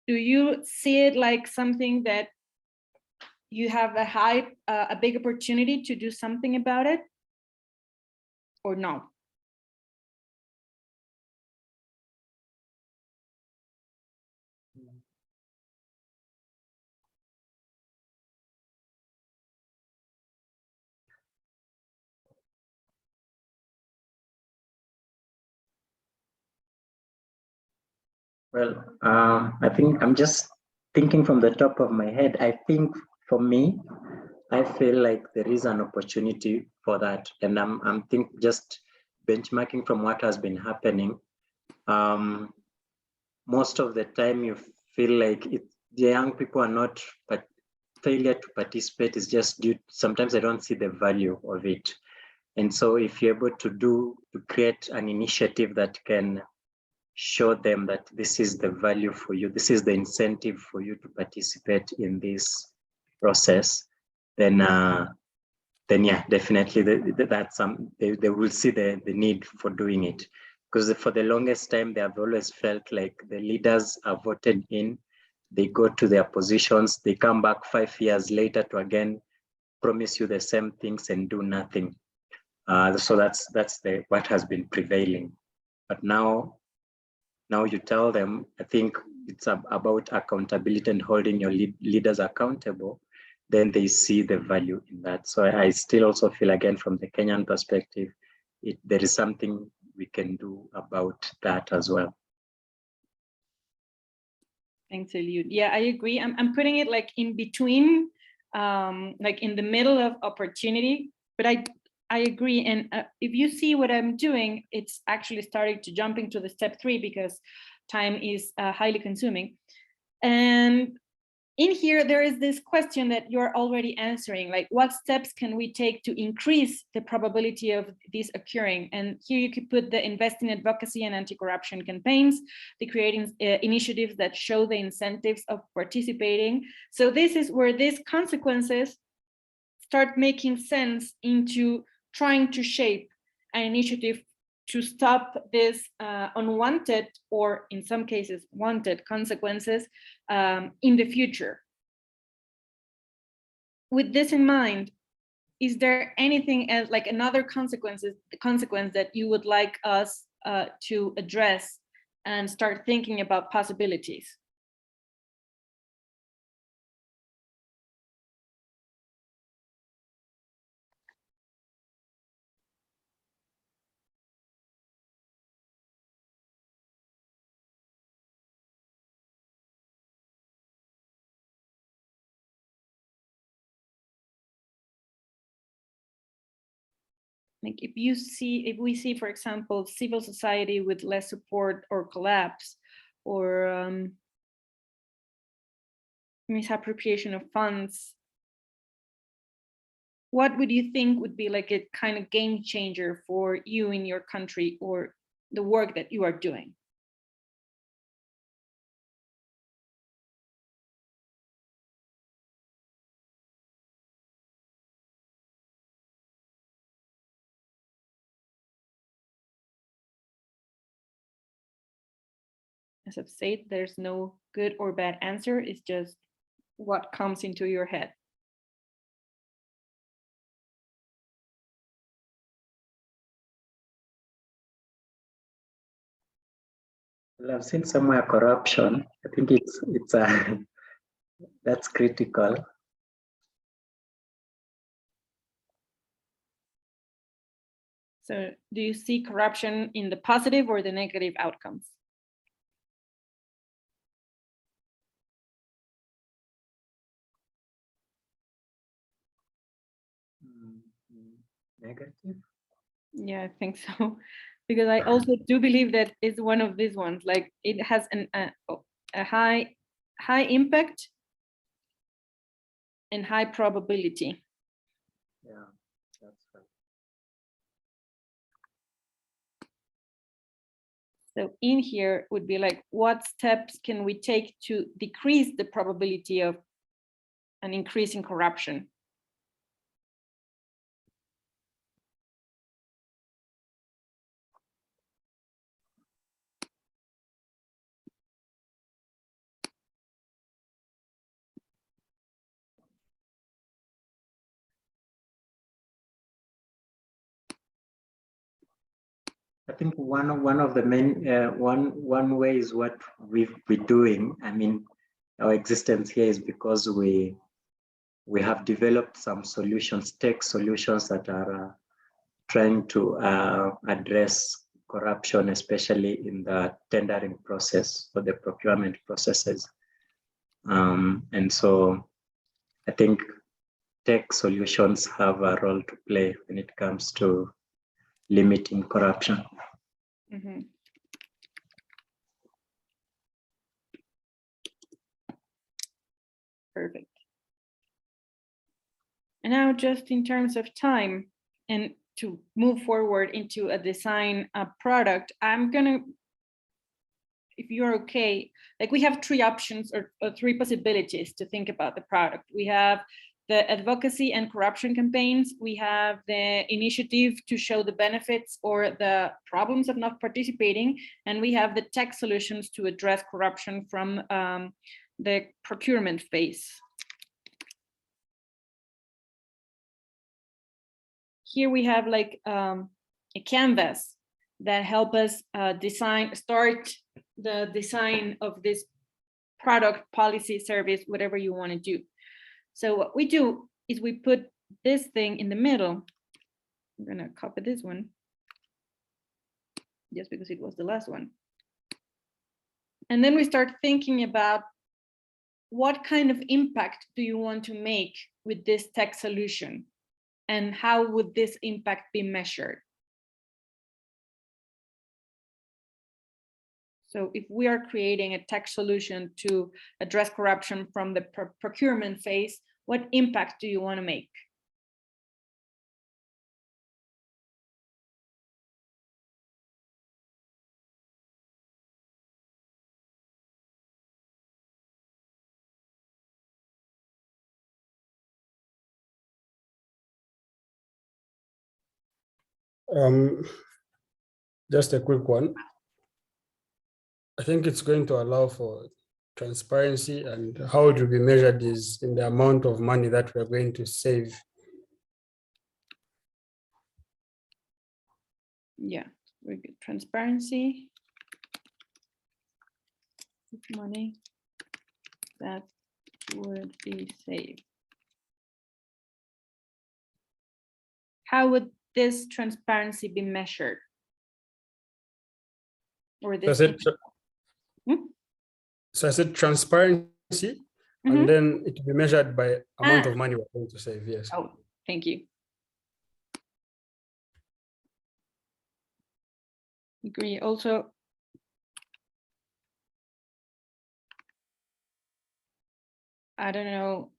[SPEAKER 3] do you see it like something that you have a big opportunity to do something about it, or no?
[SPEAKER 2] Well, I think I'm just thinking from the top of my head. I think for me, I feel like there is an opportunity for that, and I'm just benchmarking from what has been happening. Most of the time, you feel like the young people are not, but failure to participate is just due. Sometimes I don't see the value of it, and so if you're able to create an initiative that can show them that this is the value for you, this is the incentive for you to participate in this process, then yeah, definitely they will see the need for doing it. Because for the longest time, they have always felt like the leaders are voted in, they go to their positions, they come back 5 years later to again promise you the same things and do nothing. So that's what has been prevailing. But now you tell them, I think it's about accountability and holding your leaders accountable, then they see the value in that. So I still also feel, again, from the Kenyan perspective, there is something we can do about that as well.
[SPEAKER 3] Thanks, Eliud. Yeah, I agree. I'm putting it like in between, like in the middle of opportunity, but I agree. And if you see what I'm doing, it's actually starting to jump into the step 3 because time is highly consuming. And in here, there is this question that you're already answering, like what steps can we take to increase the probability of this occurring? And here you could put the invest in advocacy and anti-corruption campaigns, the creating initiatives that show the incentives of participating. So this is where these consequences start making sense into trying to shape an initiative to stop this unwanted, or in some cases wanted, consequences in the future. With this in mind, is there anything else, like another consequence that you would like us to address and start thinking about possibilities? Like if we see, for example, civil society with less support or collapse, or misappropriation of funds, what would you think would be like a kind of game changer for you in your country or the work that you are doing? As I've said, there's no good or bad answer. It's just what comes into your head.
[SPEAKER 2] Well, I've seen somewhere corruption. I think it's that's critical.
[SPEAKER 3] So do you see corruption in the positive or the negative outcomes?
[SPEAKER 2] Negative?
[SPEAKER 3] Yeah, I think so. Because I also do believe that it's one of these ones, like it has a high impact and high probability.
[SPEAKER 2] Yeah, that's right.
[SPEAKER 3] So in here would be like, what steps can we take to decrease the probability of an increase in corruption?
[SPEAKER 2] I think one of the main one way is what we've been doing. I mean, our existence here is because we have developed some solutions, tech solutions that are trying to address corruption, especially in the tendering process or the procurement processes. And so I think tech solutions have a role to play when it comes to limiting corruption.
[SPEAKER 3] Mm-hmm. Perfect. And now just in terms of time and to move forward into a design product, I'm gonna, if you're okay, like we have three options or three possibilities to think about the product. We have the advocacy and corruption campaigns. We have the initiative to show the benefits or the problems of not participating. And we have the tech solutions to address corruption from the procurement phase. Here we have like a canvas that help us start the design of this product, policy, service, whatever you want to do. So what we do is we put this thing in the middle. I'm gonna copy this one just because it was the last one. And then we start thinking about what kind of impact do you want to make with this tech solution? And how would this impact be measured? So if we are creating a tech solution to address corruption from the procurement phase, what impact do you want to make?
[SPEAKER 4] Just a quick one. I think it's going to allow for transparency, and how it will be measured is in the amount of money that we're going to save.
[SPEAKER 3] Yeah, very good. Transparency. Money that would be saved. How would this transparency be measured? Or this?
[SPEAKER 4] So I said transparency, and then it will be measured by amount of money we're going to save. Yes.
[SPEAKER 3] Oh, thank you. Agree. Also, I don't know.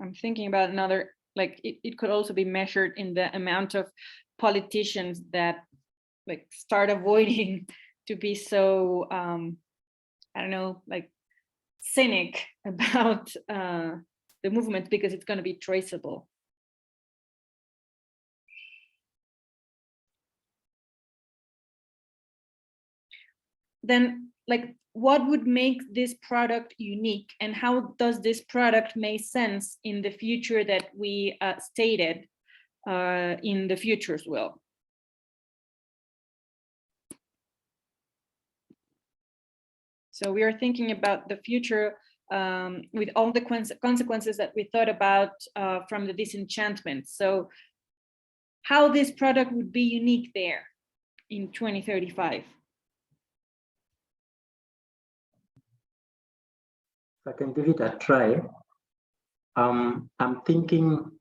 [SPEAKER 3] I'm thinking about another, like it could also be measured in the amount of politicians that like start avoiding to be so, I don't know, like cynic about the movement, because it's going to be traceable. Then, like, what would make this product unique, and how does this product make sense in the future that we stated in the futures will? So we are thinking about the future with all the consequences that we thought about from the disenchantment. So how this product would be unique there in 2035?
[SPEAKER 2] I can give it a try. I'm thinking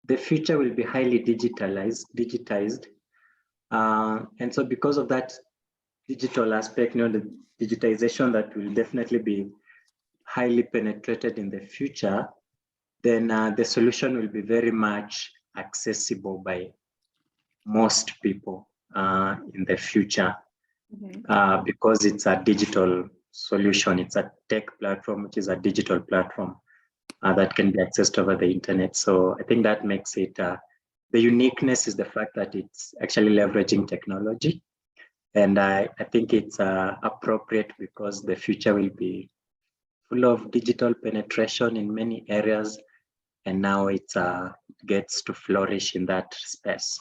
[SPEAKER 2] the future will be highly digitized. And so because of that digital aspect, the digitization that will definitely be highly penetrated in the future, then the solution will be very much accessible by most people in the future, because it's a digital solution. It's a tech platform, which is a digital platform that can be accessed over the internet. So I think that makes it, the uniqueness is the fact that it's actually leveraging technology. And I think it's appropriate because the future will be full of digital penetration in many areas. And now it gets to flourish in that space.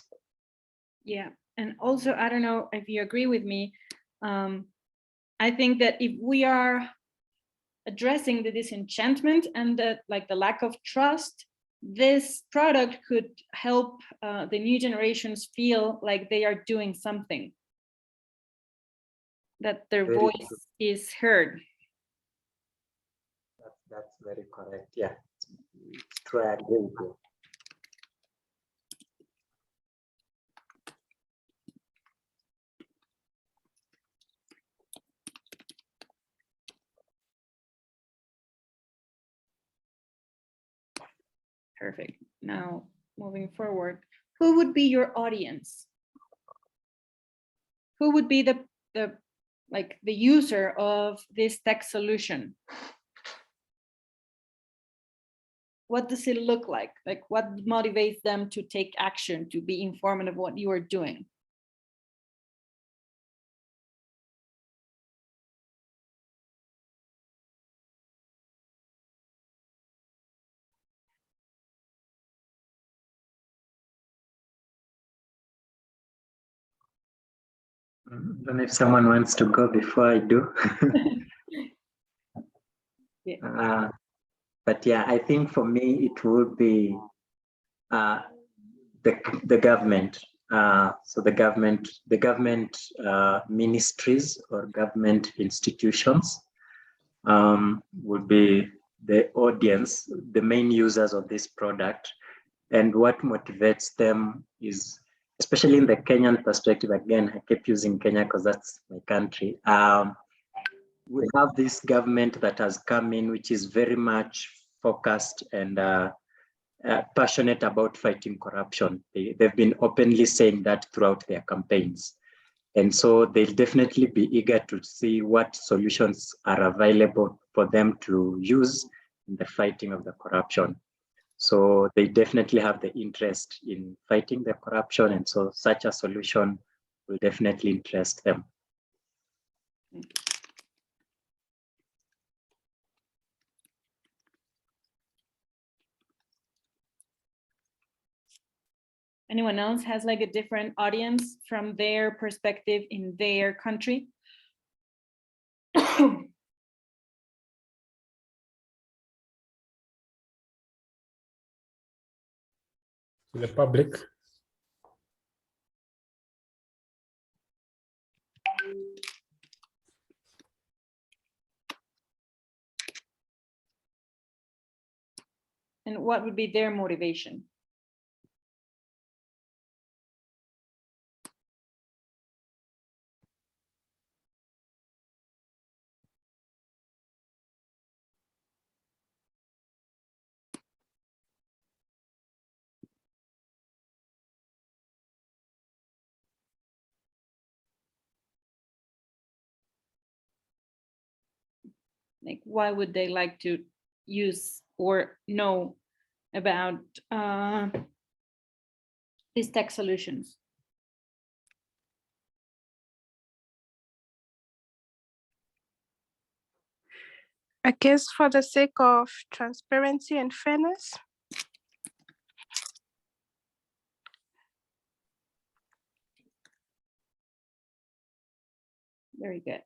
[SPEAKER 3] Yeah, and also, I don't know if you agree with me, I think that if we are addressing the disenchantment and the lack of trust, this product could help the new generations feel like they are doing something, that their voice is heard.
[SPEAKER 2] That's very correct. Yeah, it's true. I agree with you.
[SPEAKER 3] Perfect. Now, moving forward, who would be your audience? Who would be the user of this tech solution? What does it look like? Like, what motivates them to take action, to be informed of what you are doing?
[SPEAKER 2] I don't know if someone wants to go before I do.
[SPEAKER 3] Yeah.
[SPEAKER 2] But yeah, I think for me, it would be the government. So the government ministries or government institutions would be the audience, the main users of this product. And what motivates them is especially in the Kenyan perspective, again, I keep using Kenya because that's my country. We have this government that has come in, which is very much focused and passionate about fighting corruption. They've been openly saying that throughout their campaigns. And so they'll definitely be eager to see what solutions are available for them to use in the fighting of the corruption. So they definitely have the interest in fighting the corruption. And so such a solution will definitely interest them.
[SPEAKER 3] Anyone else has like a different audience from their perspective in their country?
[SPEAKER 4] The public.
[SPEAKER 3] And what would be their motivation? Like, why would they like to use or know about these tech solutions?
[SPEAKER 5] I guess for the sake of transparency and fairness.
[SPEAKER 3] Very good.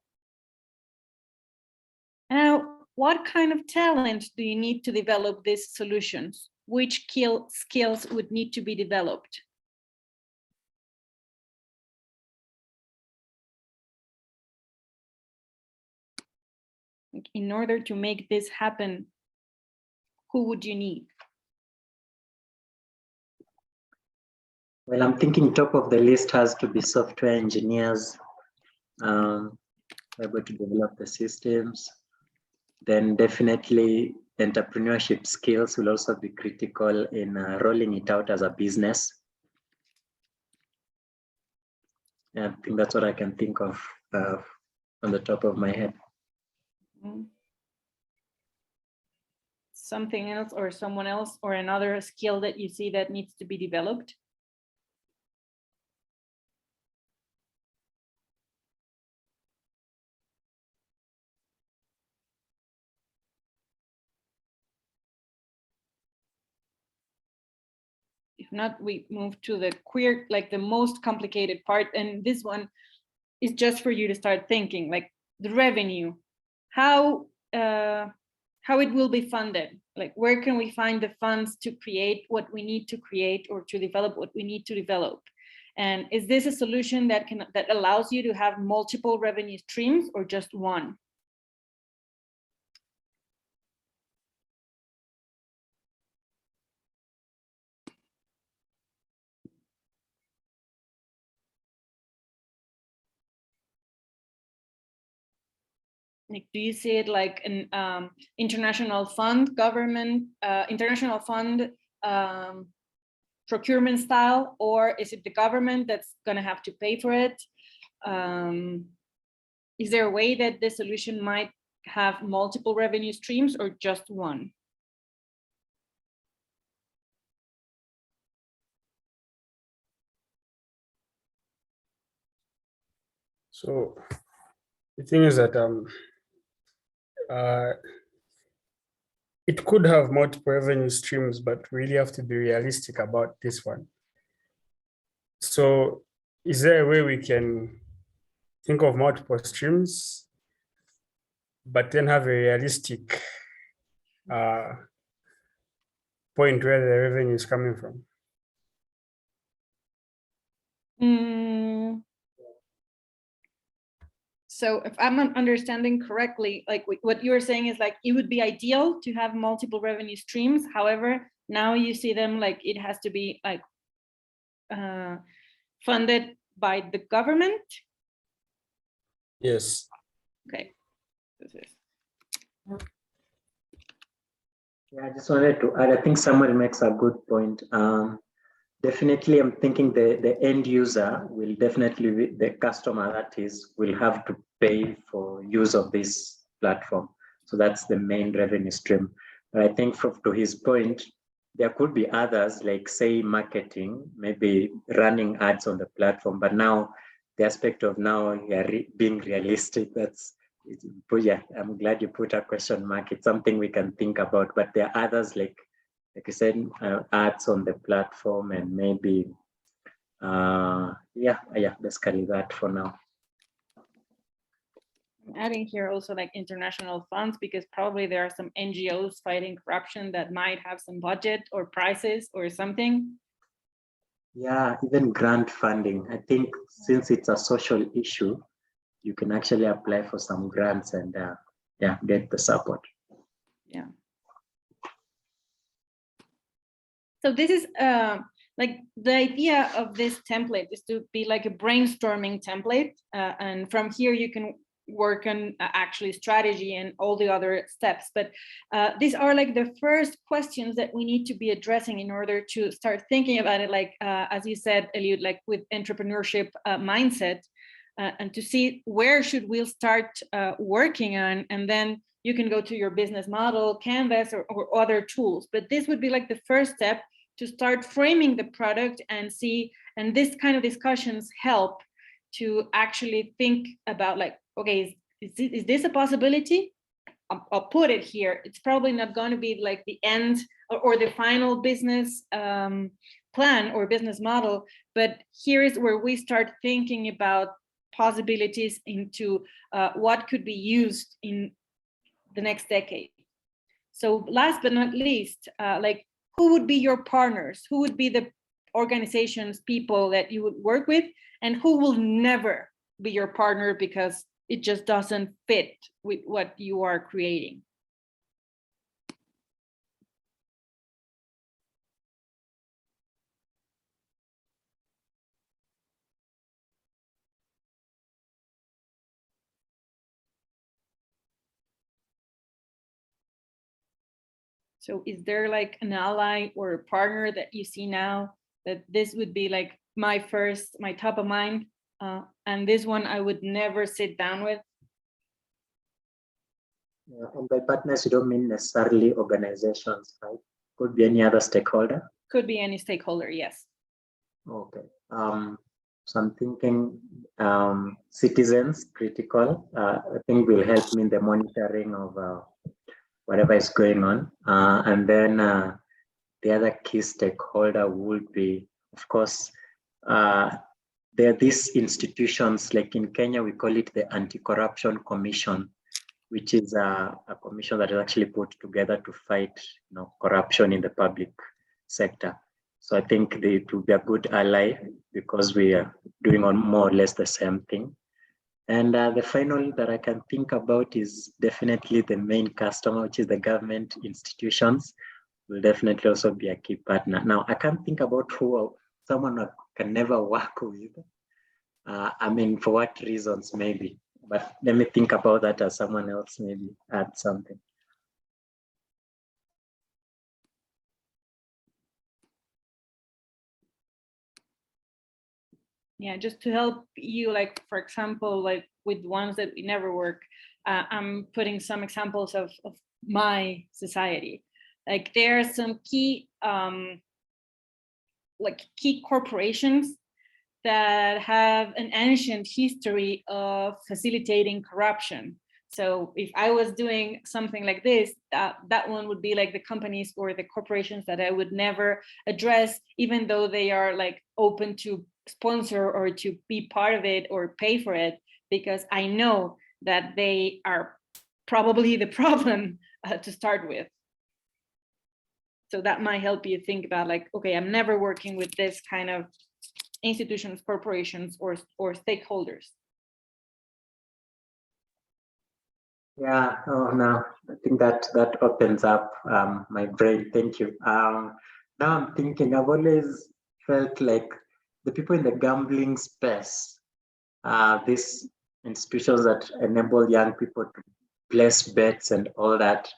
[SPEAKER 3] Now, what kind of talent do you need to develop these solutions? Which skills would need to be developed? Like, in order to make this happen, who would you need?
[SPEAKER 2] Well, I'm thinking top of the list has to be software engineers, able to develop the systems. Then definitely entrepreneurship skills will also be critical in rolling it out as a business. Yeah, I think that's what I can think of on the top of my head.
[SPEAKER 3] Something else or someone else or another skill that you see that needs to be developed? If not, we move to the like the most complicated part. And this one is just for you to start thinking, like the revenue, how it will be funded. Like, where can we find the funds to create what we need to create or to develop what we need to develop? And is this a solution that allows you to have multiple revenue streams or just one? Like, do you see it like an international fund, government, international fund procurement style, or is it the government that's going to have to pay for it? Is there a way that this solution might have multiple revenue streams or just one?
[SPEAKER 4] So the thing is that it could have multiple revenue streams, but we really have to be realistic about this one. So is there a way we can think of multiple streams, but then have a realistic point where the revenue is coming from?
[SPEAKER 3] So if I'm understanding correctly, like what you're saying is like, it would be ideal to have multiple revenue streams. However, now you see them like it has to be like funded by the government?
[SPEAKER 4] Yes.
[SPEAKER 3] Okay. This is.
[SPEAKER 2] Yeah, I just wanted to add, I think someone makes a good point. Definitely, I'm thinking the end user will definitely, the customer that is, will have to pay for use of this platform. So that's the main revenue stream. But I think to his point, there could be others, like say marketing, maybe running ads on the platform. But now the aspect of now being realistic, yeah, I'm glad you put a question mark. It's something we can think about, but there are others like you said, ads on the platform and maybe, yeah, basically that for now.
[SPEAKER 3] I'm adding here also like international funds, because probably there are some NGOs fighting corruption that might have some budget or prices or something.
[SPEAKER 2] Yeah, even grant funding. I think since it's a social issue, you can actually apply for some grants and yeah, get the support.
[SPEAKER 3] Yeah. So this is like the idea of this template is to be like a brainstorming template. And from here you can work on actually strategy and all the other steps. But these are like the first questions that we need to be addressing in order to start thinking about it, like, as you said, Eliud, like with entrepreneurship mindset, and to see where should we start working on, and then you can go to your business model, Canvas, or other tools. But this would be like the first step to start framing the product and see, and this kind of discussions help to actually think about like, okay, is this a possibility? I'll put it here. It's probably not going to be like the end or the final business plan or business model, but here is where we start thinking about possibilities into what could be used in the next decade. So last but not least, like, who would be your partners? Who would be the organizations, people that you would work with, and who will never be your partner because it just doesn't fit with what you are creating? So is there like an ally or a partner that you see now that this would be like my top of mind, and this one I would never sit down with?
[SPEAKER 2] Yeah, and by partners, you don't mean necessarily organizations, right? Could be any other stakeholder.
[SPEAKER 3] Could be any stakeholder, yes.
[SPEAKER 2] Okay. So I'm thinking citizens, critical, I think will help me in the monitoring of whatever is going on. And then the other key stakeholder would be, of course, there are these institutions, like in Kenya, we call it the Anti-Corruption Commission, which is a commission that is actually put together to fight corruption in the public sector. So I think it will be a good ally because we are doing on more or less the same thing. And the final that I can think about is definitely the main customer, which is the government institutions, will definitely also be a key partner. Now, I can't think about who someone I can never work with. I mean, for what reasons, maybe. But let me think about that as someone else maybe add something.
[SPEAKER 3] Yeah, just to help you, like, for example, like with ones that we never work, I'm putting some examples of my society. Like there are some key, key corporations that have an ancient history of facilitating corruption. So if I was doing something like this, that one would be like the companies or the corporations that I would never address, even though they are like open to sponsor or to be part of it or pay for it, because I know that they are probably the problem to start with. So that might help you think about like, okay, I'm never working with this kind of institutions, corporations, or stakeholders.
[SPEAKER 2] Yeah, oh no, I think that opens up my brain. Thank you. Now I'm thinking, I've always felt like the people in the gambling space, these institutions that enable young people to place bets and all that,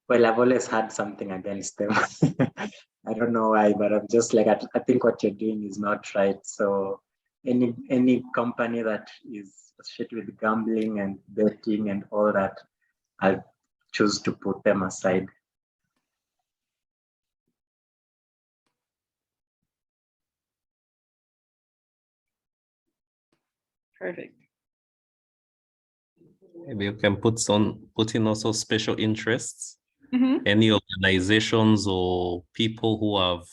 [SPEAKER 2] well, I've always had something against them. I don't know why, but I'm just like, I think what you're doing is not right. So any company that is associated with gambling and betting and all that, I'll choose to put them aside.
[SPEAKER 3] Perfect.
[SPEAKER 6] Maybe you can put in also special interests.
[SPEAKER 3] Mhm.
[SPEAKER 6] Any organizations or people who have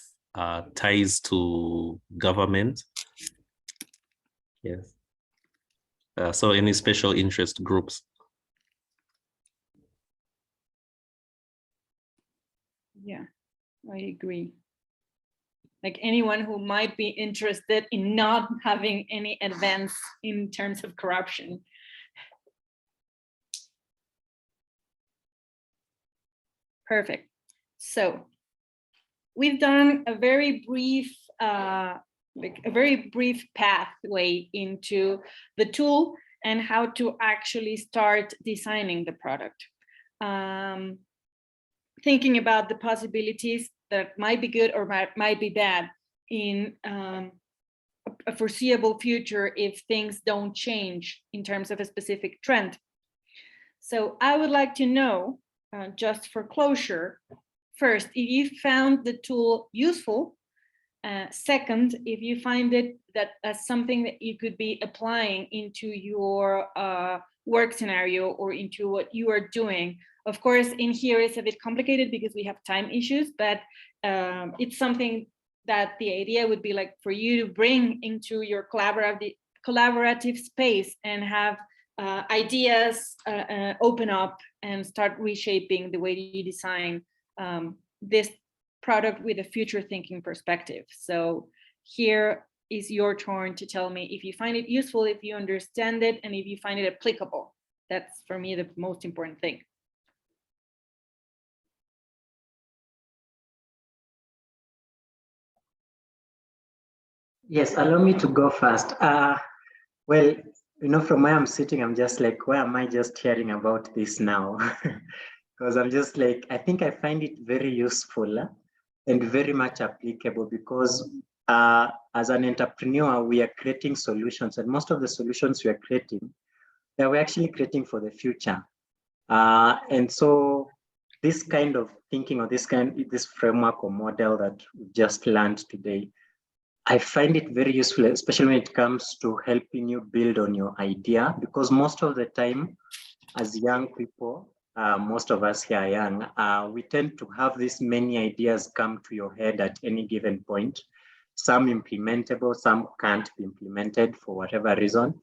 [SPEAKER 6] ties to government. Yes. So any special interest groups.
[SPEAKER 3] Yeah, I agree. Like anyone who might be interested in not having any advance in terms of corruption. Perfect. So we've done a very brief pathway into the tool and how to actually start designing the product. Thinking about the possibilities that might be good or might be bad in a foreseeable future if things don't change in terms of a specific trend. So I would like to know, just for closure, first, if you found the tool useful. Second, if you find it that as something that you could be applying into your work scenario or into what you are doing. Of course, in here it's a bit complicated because we have time issues, but it's something that the idea would be like for you to bring into your collaborative space and have ideas open up and start reshaping the way you design this product with a future thinking perspective. So here is your turn to tell me if you find it useful, if you understand it, and if you find it applicable. That's for me the most important thing.
[SPEAKER 2] Yes, allow me to go first. Well, you know, from where I'm sitting, I'm just like, why am I just hearing about this now? Because I'm just like, I think I find it very useful and very much applicable because as an entrepreneur, we are creating solutions, and most of the solutions we are creating, that we're actually creating for the future. And so this kind of thinking or this framework or model that we just learned today, I find it very useful, especially when it comes to helping you build on your idea, because most of the time, as young people, most of us here are young, we tend to have this many ideas come to your head at any given point. Some implementable, some can't be implemented for whatever reason.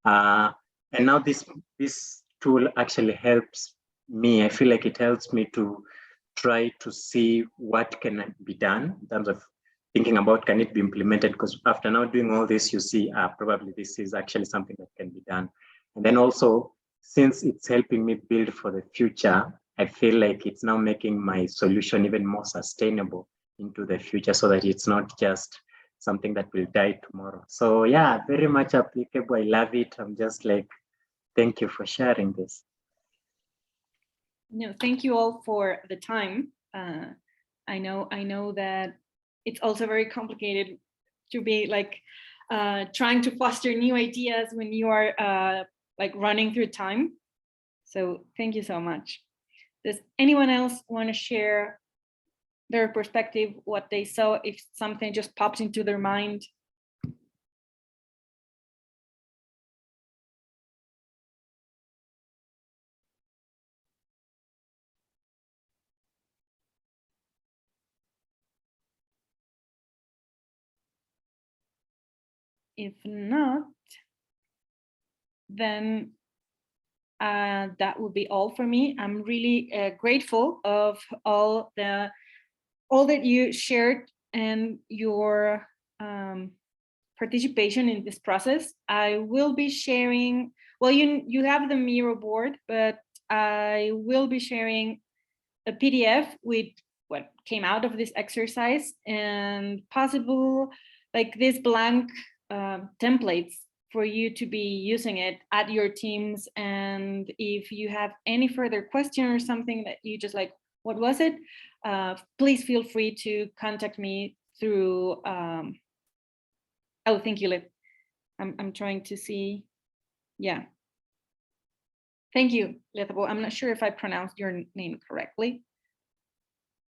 [SPEAKER 2] And now this tool actually helps me. I feel like it helps me to try to see what can be done in terms of thinking about can it be implemented, because after now doing all this, you see probably this is actually something that can be done. And then also, since it's helping me build for the future, I feel like it's now making my solution even more sustainable into the future so that it's not just something that will die tomorrow. So yeah, very much applicable. I love it. I'm just like, thank you for sharing this.
[SPEAKER 3] No, thank you all for the time. I know that it's also very complicated to be like trying to foster new ideas when you are like running through time. So thank you so much. Does anyone else want to share their perspective, what they saw, if something just pops into their mind? If not, then that would be all for me. I'm really grateful of all that you shared and your participation in this process. I will be sharing, well, you have the Miro board, but I will be sharing a PDF with what came out of this exercise and possible like these blank templates for you to be using it at your teams. And if you have any further question or something that you just like, what was it? Please feel free to contact me through, oh, thank you, Liv. I'm trying to see, yeah. Thank you, Letabo. I'm not sure if I pronounced your name correctly.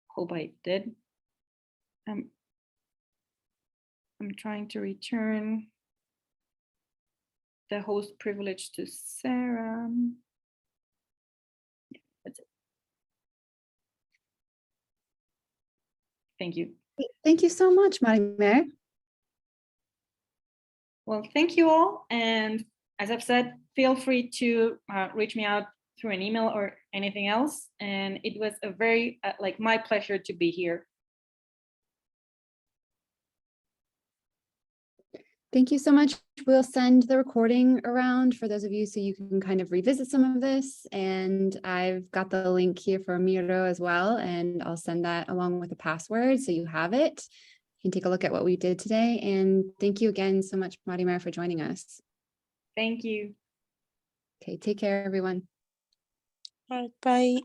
[SPEAKER 3] Hope I did. I'm trying to return the host privilege to Sarah. Yeah, that's it. Thank you.
[SPEAKER 1] Thank you so much, Marimer.
[SPEAKER 3] Well, thank you all. And as I've said, feel free to reach me out through an email or anything else. And it was a very, like my pleasure to be here.
[SPEAKER 1] Thank you so much. We'll send the recording around for those of you so you can kind of revisit some of this. And I've got the link here for Miro as well. And I'll send that along with the password so you have it. You can take a look at what we did today. And thank you again so much, Marimer, for joining us.
[SPEAKER 3] Thank you.
[SPEAKER 1] Okay, take care, everyone.
[SPEAKER 5] All right, bye.